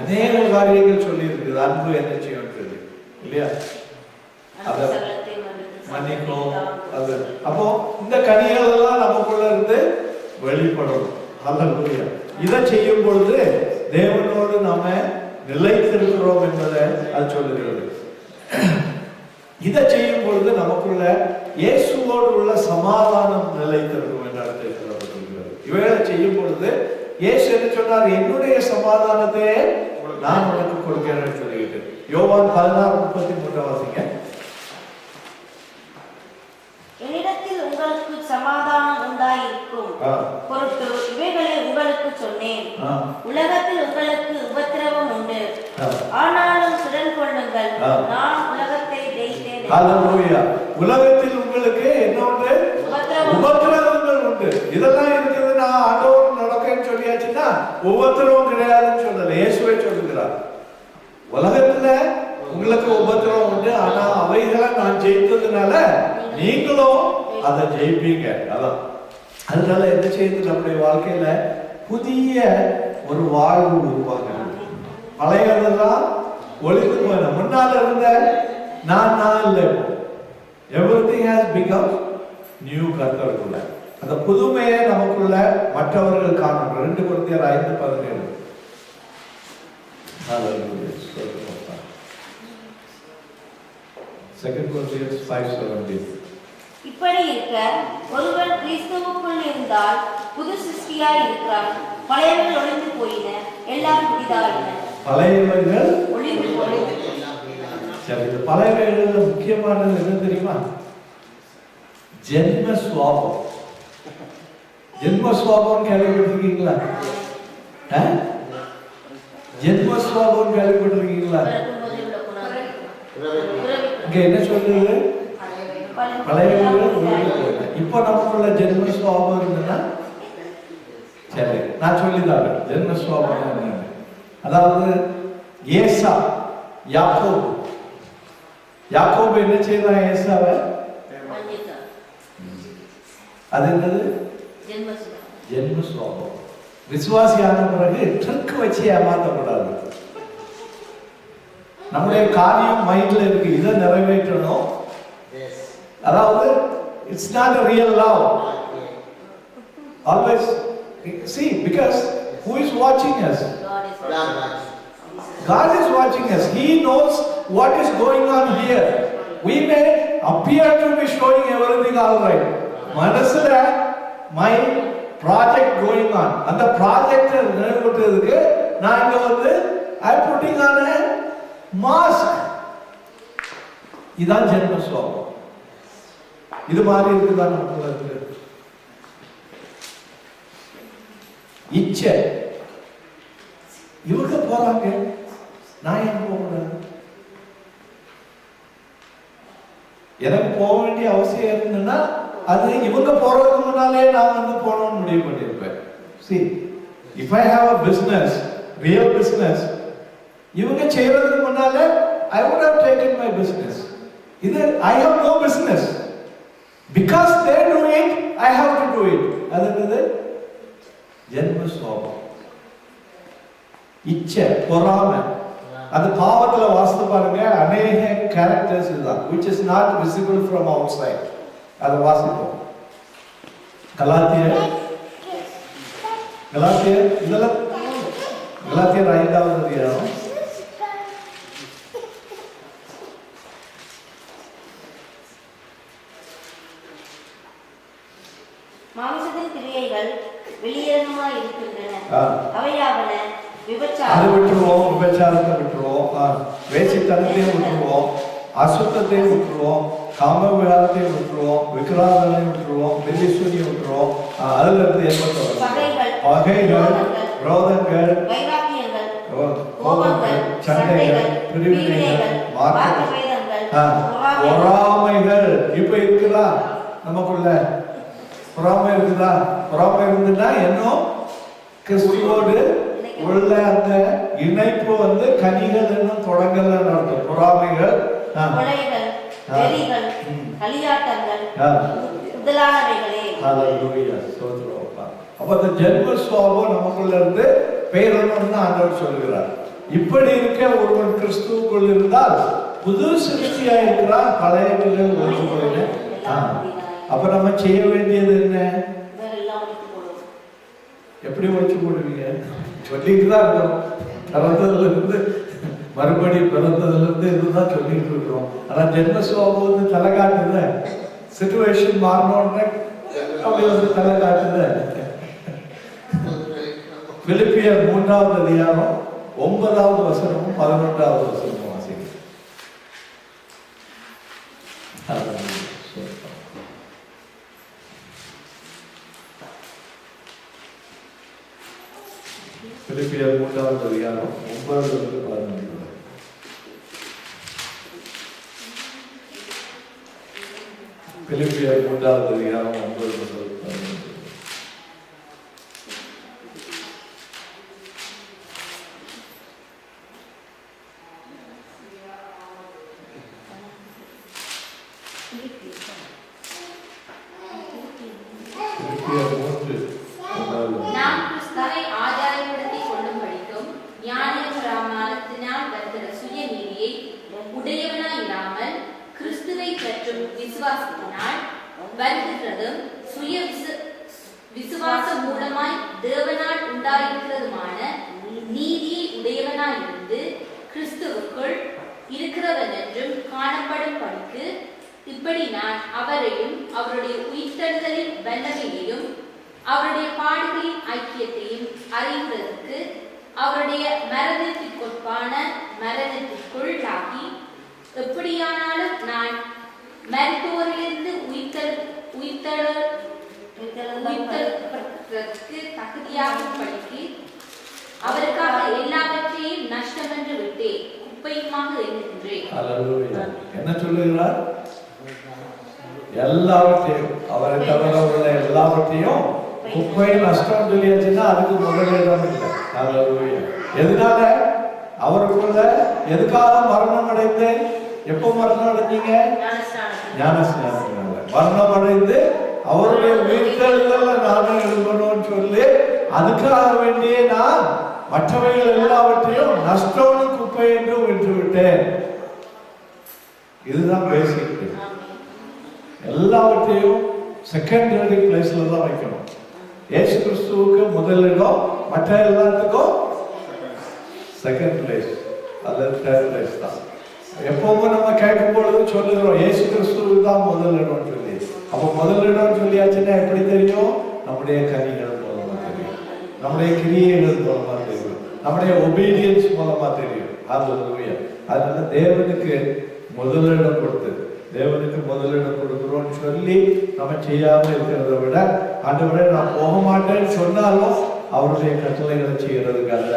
அநேக காரியங்கள் சொல்லி இருக்குது அன்பு என்ன செய்யும் இல்லையா? அத மன்னிக்கும். அது அப்போ இந்த கனிகள் எல்லாம் நமக்குள்ள இருந்து வெளிப்படும். ஹல்லேலூயா. இதை செய்யும் பொழுது தேவனோடு நாம நிலைத்திருக்கிறோம் என்பதை அது சொல்லுகிறது. இதை செய்யும் பொழுது நமக்குள்ள இயேசுவோடு உள்ள சமாதானம் நிலைத்திருக்கும் என்று அர்த்தம் சொல்லப்பட்டிருக்கிறது. இவைகளை செய்யும் பொழுது இயேசு என்ன சொன்னார்? என்னுடைய சமாதானத்தை நான் உனக்கு கொடுக்கிறேன் சொல்லிட்டு. யோவான் 16:33 வாசிங்க. என்னிடத்தில் உங்களுக்கு சமாதானம் உண்டாயிருக்கும் பொருட்டு இவைகளை உங்களுக்கு சொன்னேன். உலகத்தில் உங்களுக்கு உபத்திரவம் உண்டு, ஆனாலும் சுடன் கொள்ளுங்கள், நான் உலகத்தை ஜெயித்தேன். ஹல்லேலூயா. உலகத்தில் உங்களுக்கு என்ன உண்டு? உபத்திரவங்கள் உண்டு. இதெல்லாம் இருக்குது. நான் ஆண்டவர் நடக்கன்னு சொல்லியாச்சுன்னா உபத்திரவம் கிடையாதுன்னு சொல்லல, இயேசுவே சொல்லுகிறார். உலகத்துல உங்களுக்கு உபத்திரவம் உண்டு, ஆனா அவைகளை நான் ஜெயித்ததுனால நீங்களும் அதை ஜெயிப்பீங்க. அதான் அதனால என்ன செய்யுது? நம்முடைய வாழ்க்கையில புதிய ஒரு வாழ்வு உருவாங்க. பழையதெல்லாம் ஒளிந்து போன முன்னால இருந்த நான் இல்லை. Everything has become new. கர்த்தருக்குள்ள அந்த புதுமையை நமக்குள்ள மற்றவர்கள் காணணும். 2 கொரிந்தியர் 5:17. ஹalleluya. 2 Corinthians 5:17. இப்படி இருக்க ஒருவர் கிறிஸ்துவுக்குள் இருந்தால் புது சிருஷ்டியாய் இருக்கிறார். பழையவைகள் ஒழிந்து போயின, எல்லாம் புதிதாயின. பழையவைகள் ஒழிந்து போயின. சரி, இந்த பழையவைகள் முக்கியமானது என்ன தெரியுமா? ஜென்ம சுவாபம். ஜென்ம சுவாபம் கேள்விப்பட்டிருக்கீங்களா? ஜென்ம சுவாபம் கேள்விப்பட்டிருக்கீங்களா? இங்க என்ன சொல்றது? பழைய இப்ப நமக்குள்ள ஜென்ம சுவாபம் இருந்ததுன்னா சரி நான் சொல்லிதாங்க. ஜென்ம சுவாபம் என்ன? அதாவது ஏசா யாக்கோபு யாக்கோபு என்ன செய்தான் ஏசாவை? அது என்னது? ஜென்ம சுவாபம். விசுவாசியான பிறகு ட்ரிக் வச்சு ஏமாற்றக்கூடாது. நம்முடைய காரியம் மைண்ட்ல இருக்கு, இதை நிறைவேற்றணும். அதாவது it's not a real love. Always see, because who is watching us? God is watching us. He knows what is going on here. We may appear to be showing everything all right. மனசுல my project going on. அந்த project நிறைவேற்றுறதுக்கு நான் இங்க வந்து I putting on a mask. இதான் ஜென்ம சுவாபம். இது மாதிரி இருக்குதா நமக்குள்ள இருக்கு? இச்சை. இவங்க போறாங்க, நான் ஏன் போகக்கூடாது? எனக்கு போக வேண்டிய அவசியம் இருந்ததுன்னா அது இவங்க போறதுக்கு முன்னாலே நான் வந்து போகணும்னு முடிவு பண்ணியிருப்பேன். See, if I have a business, real business, இவங்க செய்யறதுக்கு முன்னாலே I would have taken my business. இது I have no business. Because they do it, I have to do it. அது என்னது? ஜென்ம சுவாபம். இச்சை, பொறாமை. அது பாவத்துல வாசித்து பாருங்க, அநேக கேரக்டர்ஸ் இதுதான், which is not visible from outside. அதை வாசிப்போம். கலாத்தியர் இதெல்லாம் கலாத்தியர் 5வது அதிகாரம். மாம்சத்தின் கிரியைகள் வெளியேறமாய் இருக்கின்றன. அவையாவன விபச்சாரம். அது விட்டுருவோம், விபச்சாரத்தை விட்டுருவோம், வேசித்தனத்தையும் விட்டுருவோம், அசுத்தத்தையும் விட்டுருவோம், காம விகாரத்தையும் விட்டுருவோம், விக்கிராதனையும் விட்டுருவோம், வெள்ளிசூனியை விட்டுருவோம். அதுல இருந்து ஏற்பட்ட பகைகள், விரோதங்கள், வைராக்கியங்கள், கோபங்கள், சண்டைகள், பிரிவினைகள், பொறாமைகள். இப்ப இருக்குதா நமக்குள்ள? பொறாமை இருக்குதா? பொறாமை இருந்துன்னா இன்னும் கிறிஸ்துவோடு உள்ள அந்த இணைப்பு வந்து கனிகள் இன்னும் தொடங்கல நடக்கும். பொறாமைகள், அப்ப அந்த ஜென்ம சுவாபம் நமக்குள்ள இருந்து பெயரணும்னு ஆண்டவர் சொல்கிறார். இப்படி இருக்க ஒருவன் கிறிஸ்துவுக்குள் இருந்தால் புது சிருஷ்டியா இருக்கிறார், பழையவர்கள் ஒழிந்து போயின. அப்ப நம்ம செய்ய வேண்டியது என்ன? எப்படி ஒழிச்சு போடுவீங்க? சொல்லிட்டு தான் இருக்கோம், பிறந்ததுல இருந்து மறுபடி பிறந்ததுல இருந்து இதுதான் சொல்லிட்டு இருக்கிறோம். ஆனா ஜென்ம சுவாபம் வந்து தலை காட்டுத, சிச்சுவேஷன் மாறணும்னு அப்படி வந்து தலை காட்டுத. பிலிப்பியர் 3வது அதிகாரம் 9வது வசனமும் 11வது வசனமும் வாசிக்கிறேன். பிலிப்பியர் 3வது அதிகாரம் 9லிருந்து 11. பிலிப்பியர் 3வது அதிகாரம் 9லிருந்து 11. நாம் கிறிஸ்துவை ஆதாயப்படுத்திக் கொள்ளும் படிக்கும் ஞான பிரமாணத்தினால் வருகிற சுயநீதியை உடையவனாயிராமல் கிறிஸ்துவை பற்றும் விசுவாசத்தினால் வருகிறதும் சுய விசுவாச மூலமாய் தேவனால் உண்டாயிருக்கிறதுமான நீதியை உடையவனாயிருந்து கிறிஸ்துவுக்குள் இருக்கிறவன் என்றும் காணப்படும் படிக்கு இப்படி நான் அவரையும் அவருடைய உயிர்த்தெழுதலின் வல்லமையையும் அவருடைய பாடுகளின் ஐக்கியத்தையும் அறிகிறதுக்கு அவருடைய மரணத்திற்கொப்பான மரணத்திற்குள்ளாகி எப்படியானாலும் நான் மரித்தோரிலிருந்து மீட்கப்படுவதற்கு தகுதியாகும்படிக்கு அவருக்காக எல்லாவற்றையும் நஷ்டமென்று விட்டேன், குப்பையுமாக எண்ணுகின்றேன். அல்லேலூயா. என்ன சொல்லுகிறார்? எல்லாவற்றையும், அவரை தவிர உள்ள எல்லாவற்றையும் குப்பை நஷ்டம் சொல்லியாச்சுன்னா அதுக்கு முதலிடம் இல்லை. அல்லேலூயா. எதனால? அவருக்குள்ள எதுக்காக மரணம் அடைந்தேன்? எப்போ மரணம் அடைஞ்சீங்க? ஞானஸ்நானத்தினால மரணம் அடைந்து அவருடைய உயிர்த்தெழுதல்ல நானும் எழுதணும்னு சொல்லி அதுக்காக வேண்டியே நான் மற்றவைகள் எல்லாவற்றையும் நஷ்டம்னு குப்பை என்று விட்டு விட்டேன். இதுதான் பேசிக். எல்லாவற்றையும் செகண்டரி பிளேஸ்ல தான் வைக்கணும். இயேசு கிறிஸ்துவுக்கு முதலிடம், மற்ற எல்லாத்துக்கும் செகண்ட் பிளேஸ் அல்லது தேர்ட் பிளேஸ் தான். எப்பவும் நம்ம கேட்கும் பொழுது சொல்லுகிறோம் இயேசு கிறிஸ்துவுக்கு தான் முதலிடம் சொல்லி. அப்போ முதலிடம் சொல்லியாச்சுன்னா எப்படி தெரியும்? நம்முடைய கனிகள் மூலமா தெரியும், நம்முடைய கிரியைகள் மூலமா தெரியும், நம்முடைய ஒபீடியன்ஸ் மூலமா தெரியும். அல்லேலூயா. அதனால தேவனுக்கு முதலிடம் கொடுத்து, தேவனுக்கு முதலிடம் கொடுக்கிறோம்னு சொல்லி நம்ம செய்யாம இருக்கிறத விட, ஆண்டவரே நான் போக மாட்டேன்னு சொன்னாலும் அவருடைய கட்டளைகளை செய்யறதுக்கு அல்ல.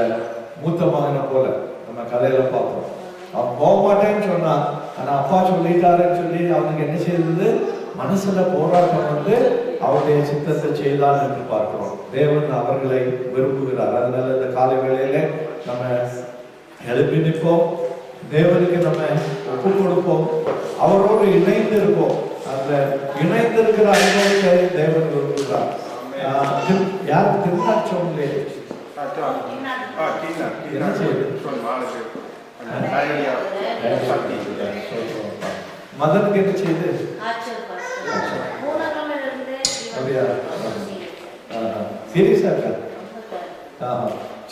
மூத்த மகனை போல நம்ம கதையில பார்ப்போம். அவன் போக மாட்டேன்னு சொன்னான், ஆனா அப்பா சொல்லிட்டாருன்னு சொல்லி அவனுக்கு என்ன செய்தது? மனசுல போராட்டம் வந்து அவருடைய சித்தத்தை செய்தான் என்று பார்க்கிறோம். தேவன் அவர்களை விரும்புகிறார். அதனால இந்த காலை வேளையில நம்ம எழுப்பி நிற்போம், தேவனுக்கு நம்ம ஒப்பு கொடுப்போம், அவரோடு இணைந்து இருப்போம். அந்த இணைந்து இருக்கிற அனுபவத்தை தேவன் விரும்புகிறார். யார் திருநாட்சோம்லே என்ன செய்யுது? மதனுக்கு என்ன செய்யுது? அப்படியா? சீரியஸா இருக்கா?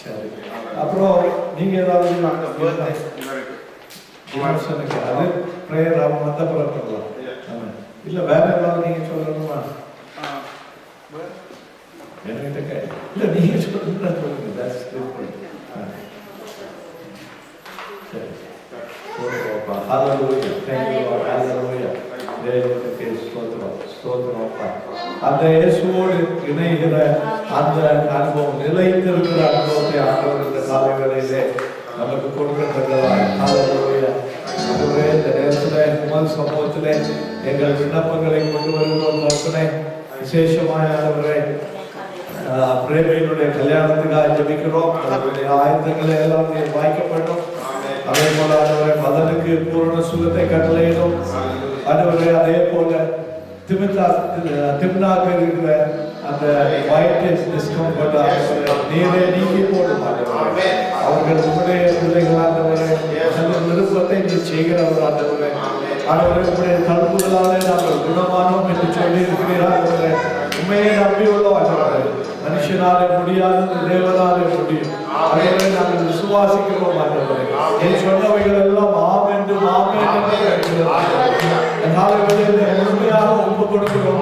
சரி. அப்புறம் நீங்க ஏதாவது அது பிரேயர் அவன் வந்த பண்ணலாம். இல்ல வேற ஏதாவது நீங்க சொல்லணுமா? என்கிட்ட இல்ல நீங்க சொல்லுங்க. Hallelujah. Thank you Lord. Hallelujah. தேவனுக்கு ஸ்தோத்திரம், ஸ்தோத்திரம் அப்பா. அந்த இயேசுவோடு இணைகிற அந்த அனுபவம், நிலைத்திருக்கிற அனுபவத்தை ஆண்டவர் இந்த காலை வேளையிலே நமக்கு கொடுக்கின்றதாய். Hallelujah. அதுவே இந்த நேரத்திலே உமது சமூகத்திலே எங்கள் விண்ணப்பங்களை கொண்டு வருகிறோம். தர்ப்பணை விசேஷமாய் ஆண்டவரே பிரேமையினுடைய கல்யாணத்துக்காக ஜெபிக்கிறோம். அவருடைய ஆயத்தங்களை எல்லாம் வாய்க்கப்படும். அதே போல ஆண்டவரே மதனுக்கு பூரண சுகத்தை கட்டளையிடும். ஆண்டவரே அதே போல திம்னாக்கு இருக்கிற அந்த வைட்டஸ் டிஸ்கம்ஃபர்ட் நீரே நீக்கி போடும். ஆண்டவரே அவர்கள் உங்களுடைய பிள்ளைகள் ஆண்டவரே விருப்பத்தை நீ செய்கிறவர். ஆண்டவரே ஆண்டவரே உங்களுடைய தடுப்புகளாலே நாங்கள் குணமானோம் என்று சொல்லி இருக்கிறார்களே, உண்மையை நம்பியுள்ளோம். ஆண்டவரே மனுஷனாலே முடியாதது தேவனாலே முடியும். அதே நாங்கள் விசுவாசிக்கிறோம். ஆண்டவரே என் சொன்னவைகள் எல்லாம் ஆம் என்று முழுமையாக ஒப்பு கொடுக்கிறோம்.